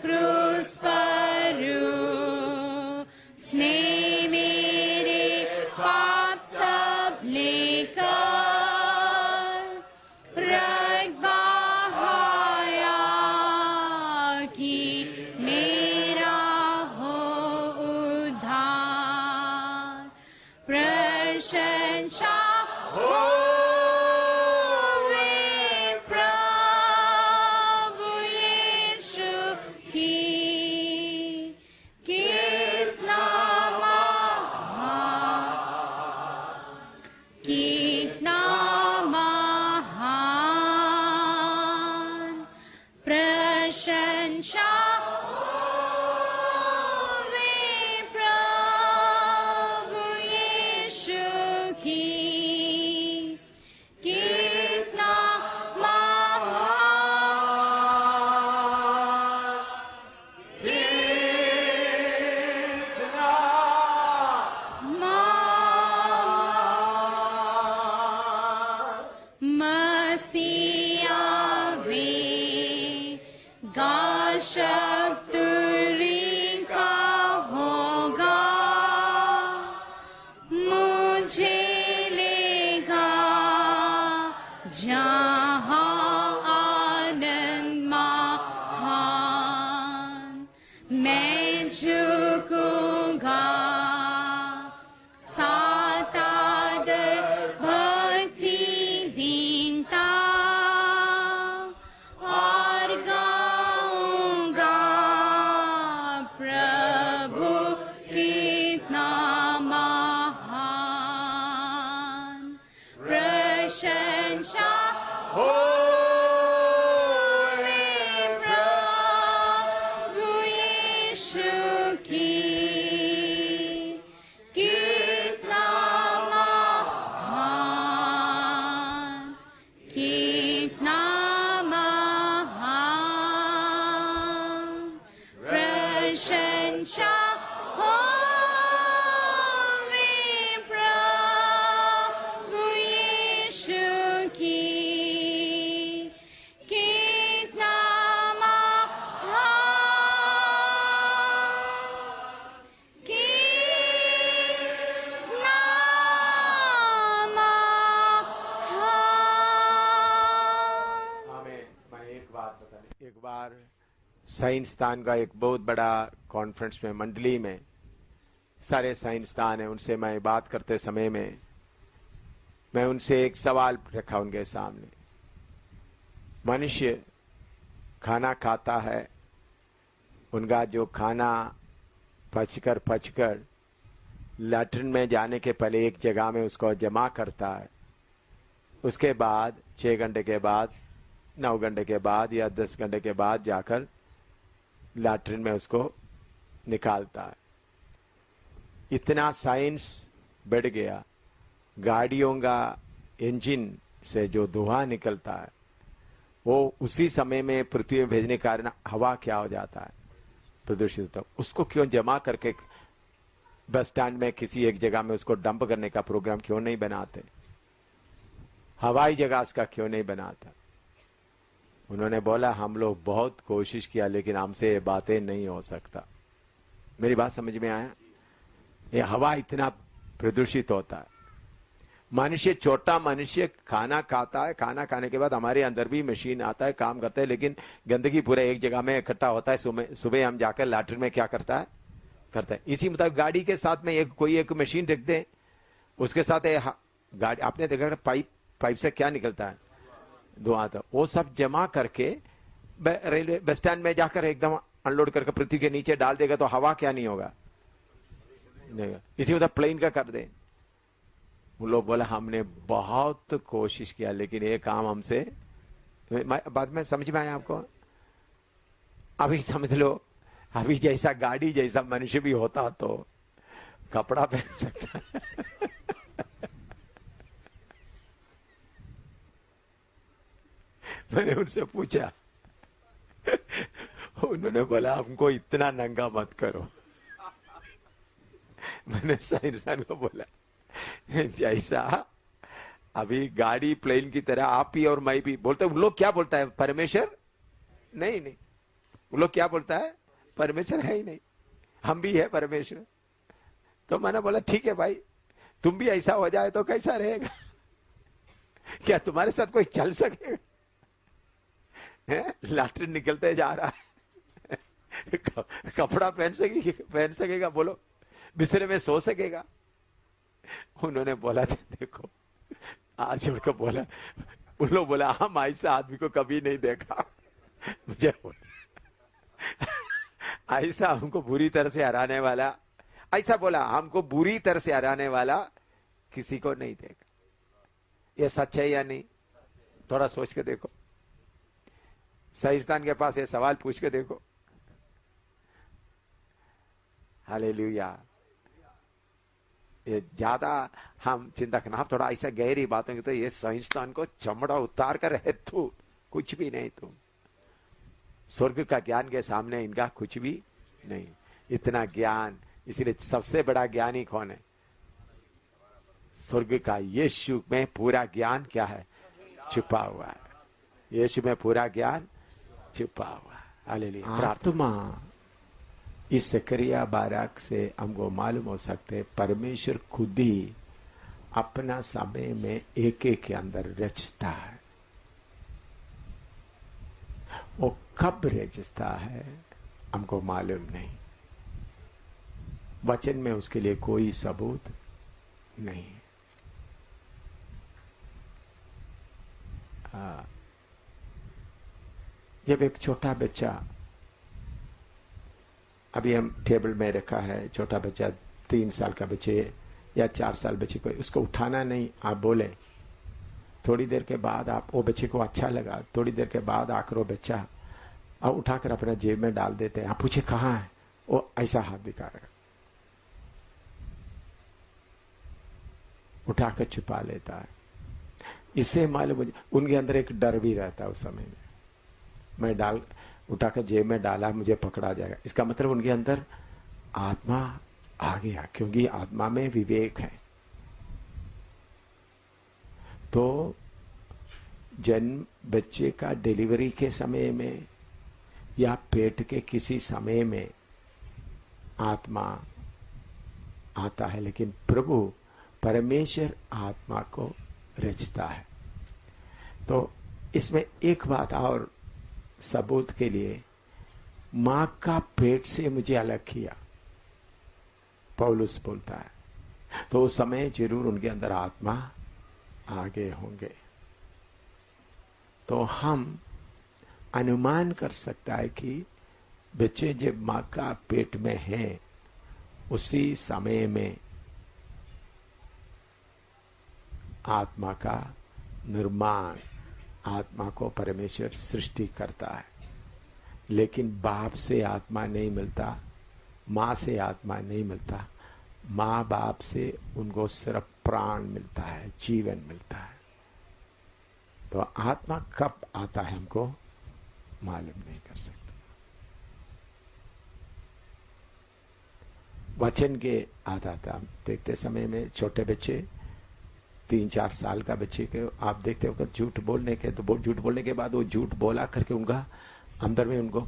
क्रूस पर उसने मेरे पाप सब लेकर रक्त बहाया कि मेरा हो उद्धार प्रशंसा हो प्रभु यीशु की कितना कितना महान प्रशंसा होवे प्रभु यीशु की कितना मसीहा वे गा शब्द का होगा मुझे लेगा जहाँ आनंद महान मैं झुकूंगा सात आदर भक्ति दीनता और गाऊंगा प्रभु कितना महान प्रशंसा हो प्रभु यीशु की कितना महान कितना महान प्रशंसा हो प्रभु यीशु की कितना महान साइंसदान का एक बहुत बड़ा कॉन्फ्रेंस में, मंडली में सारे साइंसदान है, उनसे मैं बात करते समय में मैं उनसे एक सवाल रखा उनके सामने। मनुष्य खाना खाता है, उनका जो खाना पचकर लैट्रिन में जाने के पहले एक जगह में उसको जमा करता है, उसके बाद 6 घंटे के बाद, 9 घंटे के बाद या 10 घंटे के बाद जाकर लैट्रिन में उसको निकालता है। इतना साइंस बढ़ गया, गाड़ियों का इंजन से जो धुआं निकलता है वो उसी समय में पृथ्वी में भेजने के कारण हवा क्या हो जाता है, प्रदूषित होता है। उसको क्यों जमा करके बस स्टैंड में किसी एक जगह में उसको डंप करने का प्रोग्राम क्यों नहीं बनाते, हवाई जहाज का क्यों नहीं बनाता? उन्होंने बोला हम लोग बहुत कोशिश किया लेकिन हमसे ये बातें नहीं हो सकता। मेरी बात समझ में आया? ये हवा इतना प्रदूषित होता है। मनुष्य, छोटा मनुष्य खाना खाता है, खाना खाने के बाद हमारे अंदर भी मशीन आता है, काम करता है, लेकिन गंदगी पूरा एक जगह में इकट्ठा होता है। सुबह हम जाकर लैट्रिन में क्या करता है? इसी मुताबिक गाड़ी के साथ में कोई एक मशीन रख दे, उसके साथ गाड़ी, आपने देखा पाइप से क्या निकलता है? धुआं। तो वो सब जमा करके रेलवे बस स्टैंड में जाकर एकदम अनलोड करके पृथ्वी के नीचे डाल देगा तो हवा क्या नहीं होगा? नहीं। इसी मतलब प्लेन का कर दे। वो लोग बोला हमने बहुत कोशिश किया लेकिन ये काम हमसे, बाद में समझ में आया आपको? अभी समझ लो, अभी जैसा गाड़ी जैसा मनुष्य भी होता तो कपड़ा पहन सकता है। मैंने उनसे पूछा, उन्होंने बोला हमको इतना नंगा मत करो। मैंने साइंसदान को बोला जैसा अभी गाड़ी प्लेन की तरह आप ही और मैं भी बोलते, उन लोग क्या बोलता है? परमेश्वर नहीं, उन लोग क्या बोलता है? परमेश्वर है ही नहीं, हम भी है परमेश्वर। तो मैंने बोला ठीक है भाई, तुम भी ऐसा हो जाए तो कैसा रहेगा? क्या तुम्हारे साथ कोई चल सकेगा? लैट्रिन निकलते जा रहा है, कपड़ा पहन सकेगा? बोलो, बिस्तरे में सो सकेगा? उन्होंने बोला था देखो, आज उनको बोला, उन लोग बोला हम ऐसा आदमी को कभी नहीं देखा। मुझे ऐसा हमको बुरी तरह से हराने वाला, ऐसा बोला हमको बुरी तरह से हराने वाला किसी को नहीं देखा। ये सच है या नहीं? थोड़ा सोच के देखो। साइंसदान के पास ये सवाल पूछ के देखो। हालेलुया। ये ज्यादा हम चिंता करना, हम थोड़ा ऐसा गहरी बातों की तो ये साइंसदान को चमड़ा उतार कर है, तू कुछ भी नहीं, तुम स्वर्ग का ज्ञान के सामने इनका कुछ भी नहीं। इतना ज्ञान, इसीलिए सबसे बड़ा ज्ञानी कौन है? स्वर्ग का यीशु में पूरा ज्ञान क्या है? छुपा हुआ है। यीशु में पूरा ज्ञान छुपा हुआ है। हालेलुया। प्रार्थना इस जकरिया 12 से हमको मालूम हो सकते, परमेश्वर खुद ही अपना समय में एक के अंदर रचता है। वो कब रचता है हमको मालूम नहीं, वचन में उसके लिए कोई सबूत नहीं है। जब एक छोटा बच्चा, अभी हम टेबल में रखा है, छोटा बच्चा 3 साल का बच्चे या 4 साल बच्चे को, उसको उठाना नहीं, आप बोले, थोड़ी देर के बाद आप, वो बच्चे को अच्छा लगा, थोड़ी देर के बाद आकर वो बच्चा और उठाकर अपना जेब में डाल देते हैं। आप पूछे कहाँ है, वो ऐसा हाथ दिखा रहा, उठाकर छुपा लेता है। इससे मालूम उनके अंदर एक डर भी रहता है उस समय में, मैं उठाकर जेब में डाला, मुझे पकड़ा जाएगा। इसका मतलब उनके अंदर आत्मा आ गया, क्योंकि आत्मा में विवेक है। तो जन्म बच्चे का डिलीवरी के समय में या पेट के किसी समय में आत्मा आता है, लेकिन प्रभु परमेश्वर आत्मा को रचता है। तो इसमें एक बात और सबूत के लिए, मां का पेट से मुझे अलग किया, पौलुस बोलता है। तो उस समय जरूर उनके अंदर आत्मा आगे होंगे। तो हम अनुमान कर सकता है कि बच्चे जब मां का पेट में हैं उसी समय में आत्मा का निर्माण, आत्मा को परमेश्वर सृष्टि करता है। लेकिन बाप से आत्मा नहीं मिलता, मां से आत्मा नहीं मिलता, मां बाप से उनको सिर्फ प्राण मिलता है, जीवन मिलता है। तो आत्मा कब आता है हमको मालूम नहीं कर सकता। वचन के आता था देखते समय में छोटे बच्चे 3-4 साल का बच्चे के आप देखते हो झूठ बोलने के, तो झूठ बोलने के बाद वो झूठ बोला करके उनका अंदर में उनको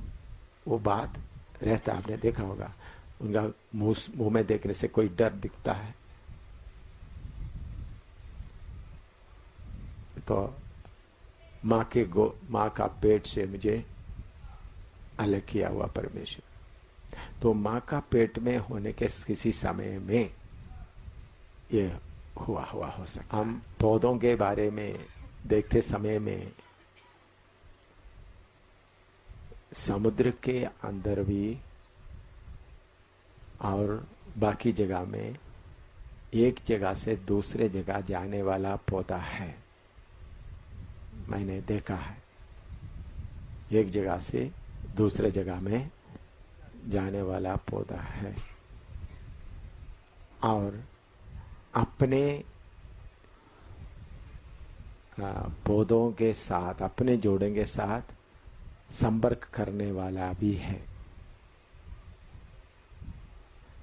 वो बात रहता, आपने देखा होगा। उनका मुंह में देखने से कोई डर दिखता है। तो मां का पेट से मुझे अलग किया हुआ परमेश्वर। तो मां का पेट में होने के किसी समय में ये हुआ हो सकता। हम पौधों के बारे में देखते समय में समुद्र के अंदर भी और बाकी जगह में एक जगह से दूसरे जगह जाने वाला पौधा है, मैंने देखा है। एक जगह से दूसरे जगह में जाने वाला पौधा है और अपने पौधों के साथ, अपने जोड़े के साथ संपर्क करने वाला भी है।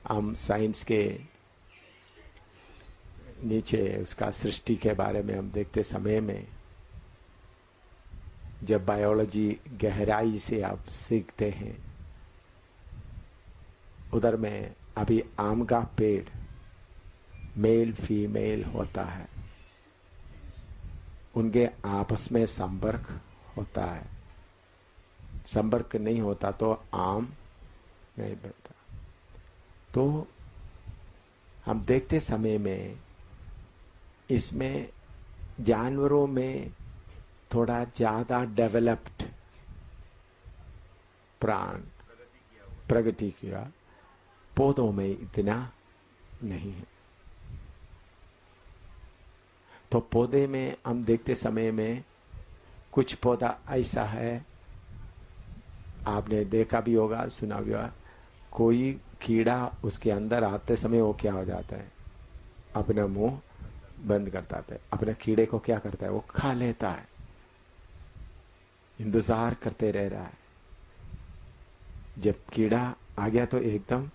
हम साइंस के नीचे उसका सृष्टि के बारे में हम देखते समय में जब बायोलॉजी गहराई से आप सीखते हैं, उधर में अभी आम का पेड़ मेल फीमेल होता है, उनके आपस में संपर्क होता है। संपर्क नहीं होता तो आम नहीं बनता। तो हम देखते समय में इसमें जानवरों में थोड़ा ज्यादा डेवलप्ड प्राण प्रगति किया, पौधों में इतना नहीं है। तो पौधे में हम देखते समय में कुछ पौधा ऐसा है, आपने देखा भी होगा, सुना भी होगा, कोई कीड़ा उसके अंदर आते समय वो क्या हो जाता है, अपना मुंह बंद करता है, अपने कीड़े को क्या करता है, वो खा लेता है, इंतजार करते रह रहा है। जब कीड़ा आ गया तो एकदम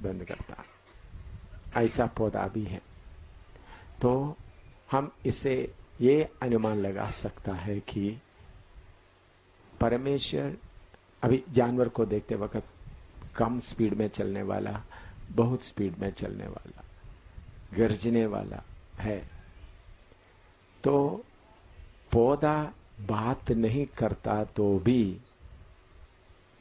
बंद करता है। ऐसा पौधा भी है। तो हम इसे ये अनुमान लगा सकता है कि परमेश्वर अभी जानवर को देखते वक्त कम स्पीड में चलने वाला, बहुत स्पीड में चलने वाला, गरजने वाला है। तो पौधा बात नहीं करता तो भी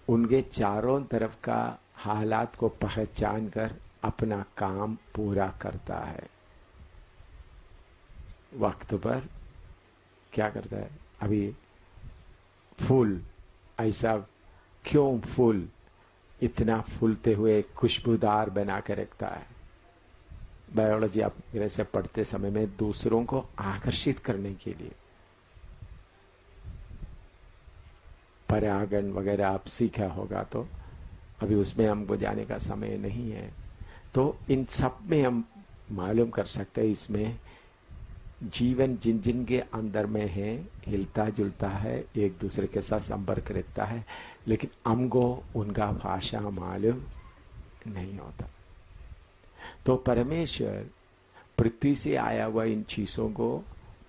उनके चारों तरफ का हालात को पहचान कर अपना काम पूरा करता है। वक्त पर क्या करता है, अभी फूल ऐसा क्यों फूल इतना फूलते हुए खुशबूदार बना के रखता है? बायोलॉजी आप से पढ़ते समय में दूसरों को आकर्षित करने के लिए परागण वगैरह आप सीखा होगा, तो अभी उसमें हमको जाने का समय नहीं है। तो इन सब में हम मालूम कर सकते हैं इसमें जीवन जिन जिन के अंदर में है हिलता जुलता है, एक दूसरे के साथ संपर्क रखता है, लेकिन हमको उनका भाषा मालूम नहीं होता। तो परमेश्वर पृथ्वी से आया हुआ इन चीजों को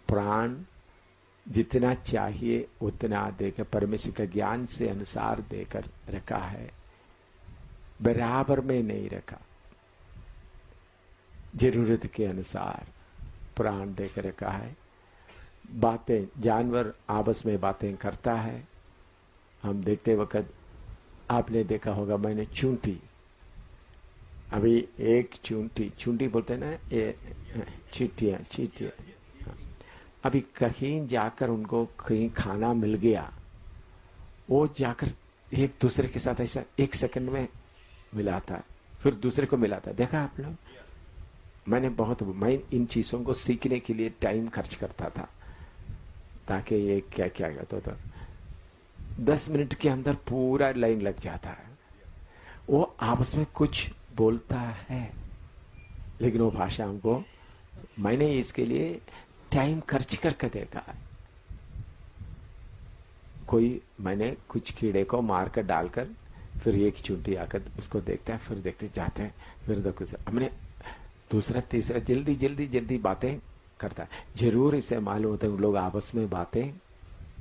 प्राण जितना चाहिए उतना देकर, परमेश्वर के ज्ञान से अनुसार देकर रखा है, बराबर में नहीं रखा, जरूरत के अनुसार प्राण देकर रखा है। बातें जानवर आपस में बातें करता है, हम देखते वक्त आपने देखा होगा, मैंने चूंटी, अभी एक चूंटी बोलते हैं ना, ये चींटियां। अभी कहीं जाकर उनको कहीं खाना मिल गया, वो जाकर एक दूसरे के साथ ऐसा 1 सेकंड में मिलाता है, फिर दूसरे को मिलाता है। देखा आप लोग? मैं इन चीजों को सीखने के लिए टाइम खर्च करता था, ताकि ये क्या क्या कहता था, 10 मिनट के अंदर पूरा लाइन लग जाता है। वो आपस में कुछ बोलता है, लेकिन वो भाषा हमको, मैंने इसके लिए टाइम खर्च करके देखा है। मैंने कुछ कीड़े को मारकर डालकर, फिर एक चूंटी आकर उसको देखता है, फिर देखते जाते हैं, फिर देखो हमने दूसरा तीसरा जल्दी बातें करता है। जरूर इसे मालूम होता है उन लोग आपस में बातें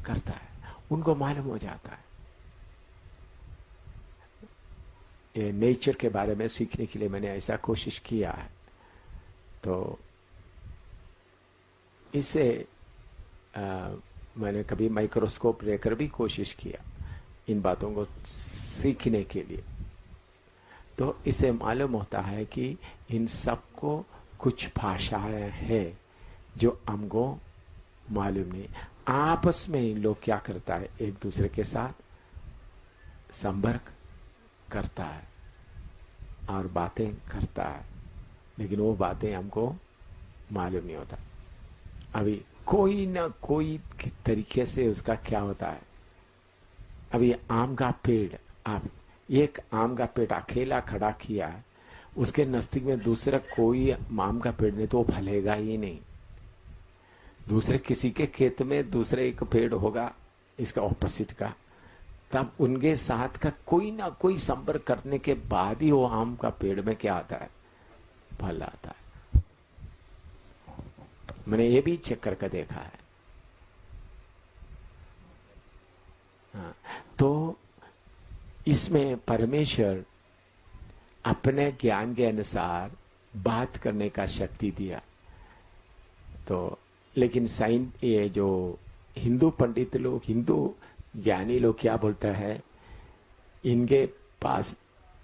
करता है, उनको मालूम हो जाता है। ये नेचर के बारे में सीखने के लिए मैंने ऐसा कोशिश किया है। तो इसे मैंने कभी माइक्रोस्कोप लेकर भी कोशिश किया इन बातों को सीखने के लिए। तो इसे मालूम होता है कि इन सबको कुछ भाषाएं हैं जो हमको मालूम नहीं। आपस में इन लोग क्या करता है, एक दूसरे के साथ संपर्क करता है और बातें करता है, लेकिन वो बातें हमको मालूम नहीं होता। अभी कोई ना कोई तरीके से उसका क्या होता है। अभी आम का पेड़, आप एक आम का पेड़ अकेला खड़ा किया है, उसके नजदीक में दूसरा कोई आम का पेड़ नहीं, तो वो फलेगा ही नहीं। दूसरे किसी के खेत में दूसरे एक पेड़ होगा इसका ऑपोजिट का, तब उनके साथ का कोई ना कोई संपर्क करने के बाद ही वो आम का पेड़ में क्या आता है, फल आता है। मैंने ये भी चेक करके देखा है। हाँ, तो इसमें परमेश्वर अपने ज्ञान के अनुसार बात करने का शक्ति दिया। तो लेकिन ये जो हिंदू पंडित लोग, हिंदू ज्ञानी लोग क्या बोलता है, इनके पास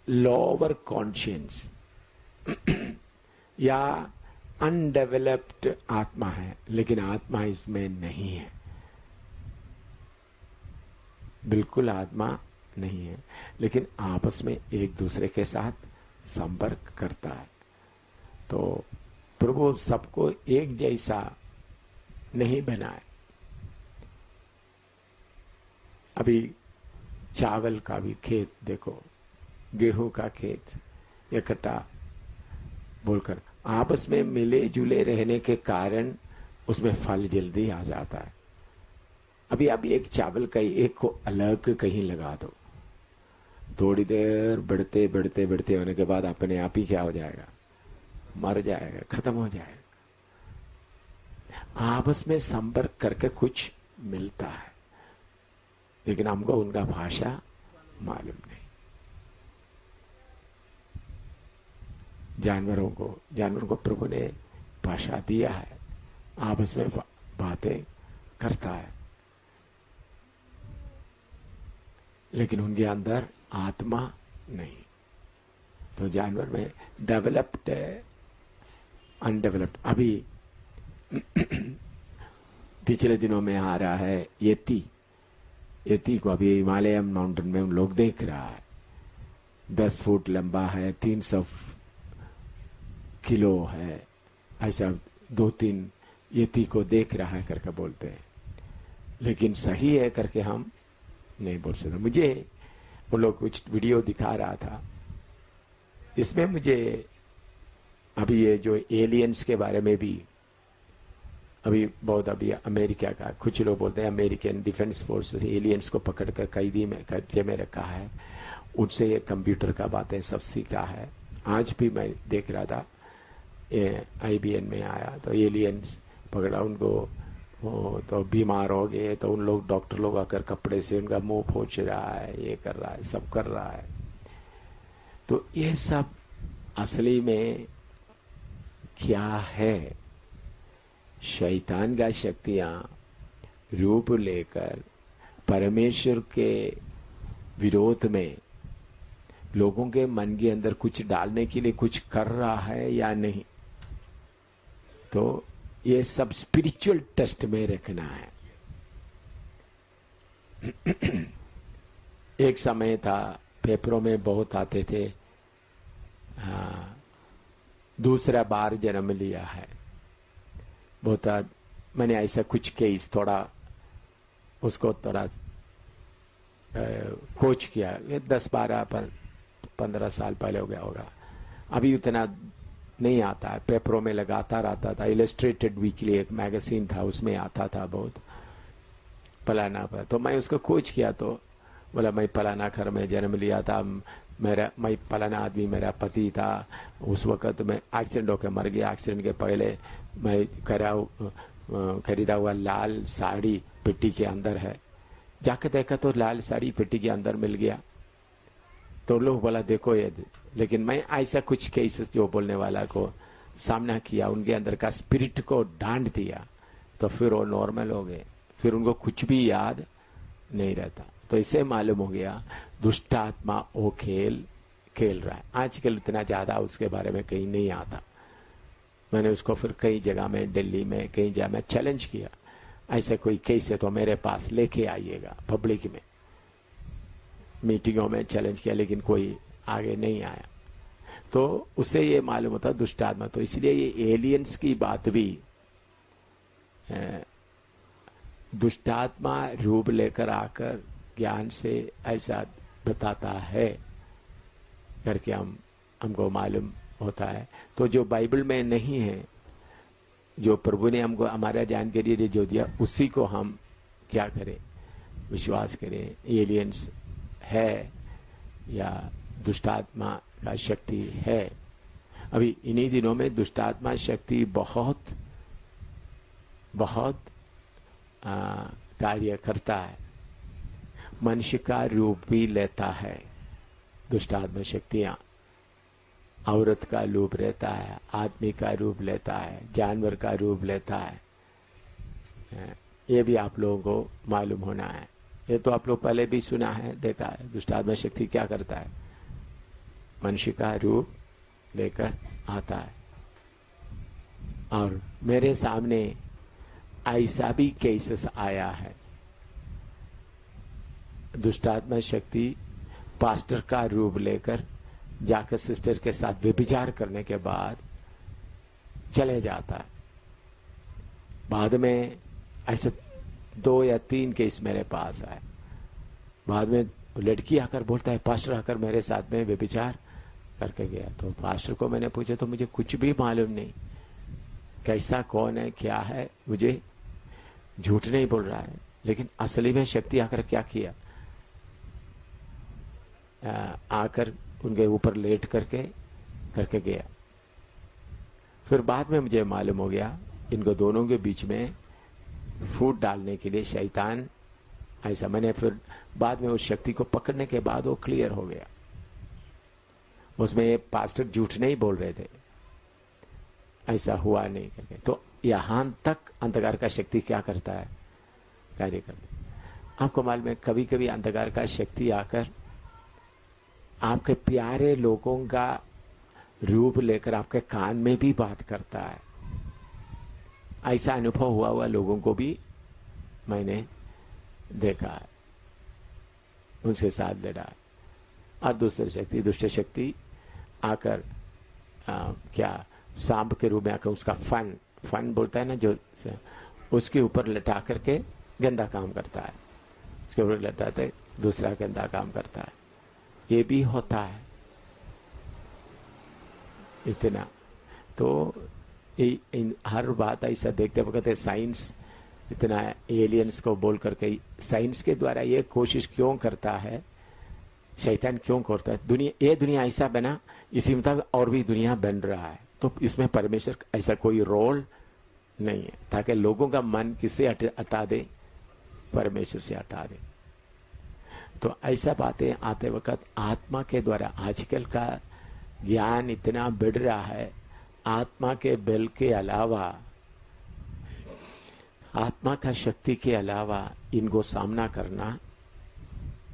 लोअर कॉन्शियंस या अनडेवलप्ड आत्मा है, लेकिन आत्मा इसमें नहीं है, बिल्कुल आत्मा नहीं है, लेकिन आपस में एक दूसरे के साथ संपर्क करता है। तो प्रभु सबको एक जैसा नहीं बनाए। अभी चावल का भी खेत देखो, गेहूं का खेत इकट्ठा बोलकर आपस में मिले जुले रहने के कारण उसमें फल जल्दी आ जाता है। अभी एक चावल का एक को अलग कहीं लगा दो, थोड़ी देर बढ़ते होने के बाद अपने आप ही क्या हो जाएगा, मर जाएगा, खत्म हो जाएगा। आपस में संपर्क करके कुछ मिलता है, लेकिन हमको उनका भाषा मालूम नहीं। जानवरों को प्रभु ने भाषा दिया है, आपस में बातें करता है, लेकिन उनके अंदर आत्मा नहीं। तो जानवर में डेवलप्ड है, अनडेवलप्ड। अभी पिछले दिनों में आ रहा है यति को अभी हिमालयन माउंटेन में उन लोग देख रहा है, 10 फुट लंबा है, 300 किलो है, ऐसा 2-3 यति को देख रहा है करके बोलते हैं, लेकिन सही है करके हम नहीं बोल सकते। मुझे वो लोग कुछ वीडियो दिखा रहा था, इसमें मुझे अभी ये जो एलियंस के बारे में भी अभी अमेरिका का कुछ लोग बोलते हैं, अमेरिकन डिफेंस फोर्सेस एलियंस को पकड़कर कब्जे में रखा है, उनसे ये कंप्यूटर का बातें सब सीखा है। आज भी मैं देख रहा था, IBN में आया तो एलियंस पकड़ा उनको, तो बीमार हो गए तो उन लोग डॉक्टर लोग आकर कपड़े से उनका मुंह पोंछ रहा है, ये कर रहा है, सब कर रहा है। तो ये सब असली में क्या है? शैतान का शक्तियां रूप लेकर परमेश्वर के विरोध में लोगों के मन के अंदर कुछ डालने के लिए कुछ कर रहा है या नहीं। तो ये सब स्पिरिचुअल टेस्ट में रखना है। एक समय था, पेपरों में बहुत आते थे, दूसरा बार जन्म लिया है, बहुत मैंने ऐसा कुछ केस थोड़ा उसको थोड़ा कोच किया। ये 10-12-15 साल पहले हो गया होगा। अभी उतना नहीं आता है, पेपरों में लगातार आता था। इलस्ट्रेटेड वीकली एक मैगजीन था, उसमें आता था बहुत फलाना पर। तो मैं उसको कोच किया, तो बोला मैं फलाना घर में जन्म लिया था, मैं फलाना आदमी मेरा पति था, उस वक्त मैं एक्सीडेंट होकर मर गया। एक्सीडेंट के पहले मैं खरीदा हुआ लाल साड़ी पेटी के अंदर है। जाकर देखा तो लाल साड़ी पेटी के अंदर मिल गया। तो लोग बोला देखो ये, लेकिन मैं ऐसा कुछ केसेस जो बोलने वाला को सामना किया, उनके अंदर का स्पिरिट को डांट दिया, तो फिर वो नॉर्मल हो गए, फिर उनको कुछ भी याद नहीं रहता। तो इसे मालूम हो गया दुष्ट आत्मा वो खेल खेल रहा है। आजकल इतना ज्यादा उसके बारे में कहीं नहीं आता। मैंने उसको फिर कई जगह में, दिल्ली में कई जगह में चैलेंज किया, ऐसे कोई केस है तो मेरे पास लेके आइएगा। पब्लिक में मीटिंगों में चैलेंज किया, लेकिन कोई आगे नहीं आया। तो उससे ये मालूम होता दुष्ट आत्मा। तो इसलिए ये एलियंस की बात भी दुष्ट आत्मा रूप लेकर आकर ज्ञान से ऐसा बताता है करके हमको मालूम होता है। तो जो बाइबल में नहीं है, जो प्रभु ने हमको हमारा ज्ञान के लिए जो दिया, उसी को हम क्या करें, विश्वास करें। एलियंस है या दुष्टात्मा का शक्ति है। अभी इन्हीं दिनों में दुष्टात्मा शक्ति बहुत बहुत कार्य करता है। मनुष्य का रूप भी लेता है दुष्टात्मा शक्तियां। औरत का रूप रहता है, आदमी का रूप लेता है, जानवर का रूप लेता है। ये भी आप लोगों को मालूम होना है। ये तो आप लोग पहले भी सुना है, देखा है। दुष्टात्मा शक्ति क्या करता है, मनुष्य का रूप लेकर आता है। और मेरे सामने ऐसा भी केसेस आया है, दुष्टात्मा शक्ति पास्टर का रूप लेकर जाकर सिस्टर के साथ व्यभिचार करने के बाद चले जाता है। बाद में ऐसे 2 या 3 केस मेरे पास आए। बाद में लड़की आकर बोलता है पास्टर आकर मेरे साथ में व्यभिचार करके गया। तो पास्टर को मैंने पूछा तो मुझे कुछ भी मालूम नहीं, कैसा कौन है क्या है, मुझे झूठ नहीं बोल रहा है, लेकिन असली में शक्ति आकर क्या किया, आकर उनके ऊपर लेट करके गया। फिर बाद में मुझे मालूम हो गया इनको दोनों के बीच में फूट डालने के लिए शैतान ऐसा। मैंने फिर बाद में उस शक्ति को पकड़ने के बाद वो क्लियर हो गया। उसमें पास्टर झूठ नहीं बोल रहे थे, ऐसा हुआ नहीं करके। तो यहां तक अंधकार का शक्ति क्या करता है, कार्य करता। आपको मालूम है कभी कभी अंधकार का शक्ति आकर आपके प्यारे लोगों का रूप लेकर आपके कान में भी बात करता है। ऐसा अनुभव हुआ लोगों को भी मैंने देखा है, उनके साथ लड़ा। और दूसरी शक्ति, दुष्ट शक्ति आकर क्या सांप के रूप में आकर उसका फन बोलता है ना, जो उसके ऊपर लटा करके गंदा काम करता है। उसके ऊपर लटाते दूसरा गंदा काम करता है। ये भी होता है इतना। तो हर बात ऐसा देखते वक्त साइंस इतना एलियंस को बोल करके, साइंस के द्वारा ये कोशिश क्यों करता है, शैतान क्यों करता है, ये दुनिया ऐसा बना, इसी मुताबिक और भी दुनिया बन रहा है। तो इसमें परमेश्वर ऐसा कोई रोल नहीं है, ताकि लोगों का मन किससे हटा दे, परमेश्वर से हटा दे। तो ऐसा बातें आते वक्त आत्मा के द्वारा, आजकल का ज्ञान इतना बढ़ रहा है, आत्मा के बल के अलावा, आत्मा का शक्ति के अलावा इनको सामना करना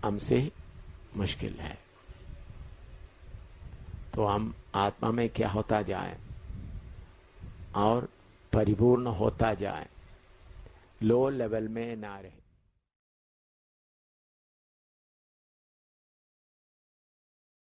हमसे मुश्किल है। तो हम आत्मा में क्या होता जाए और परिपूर्ण होता जाए, लो लेवल में ना रहे।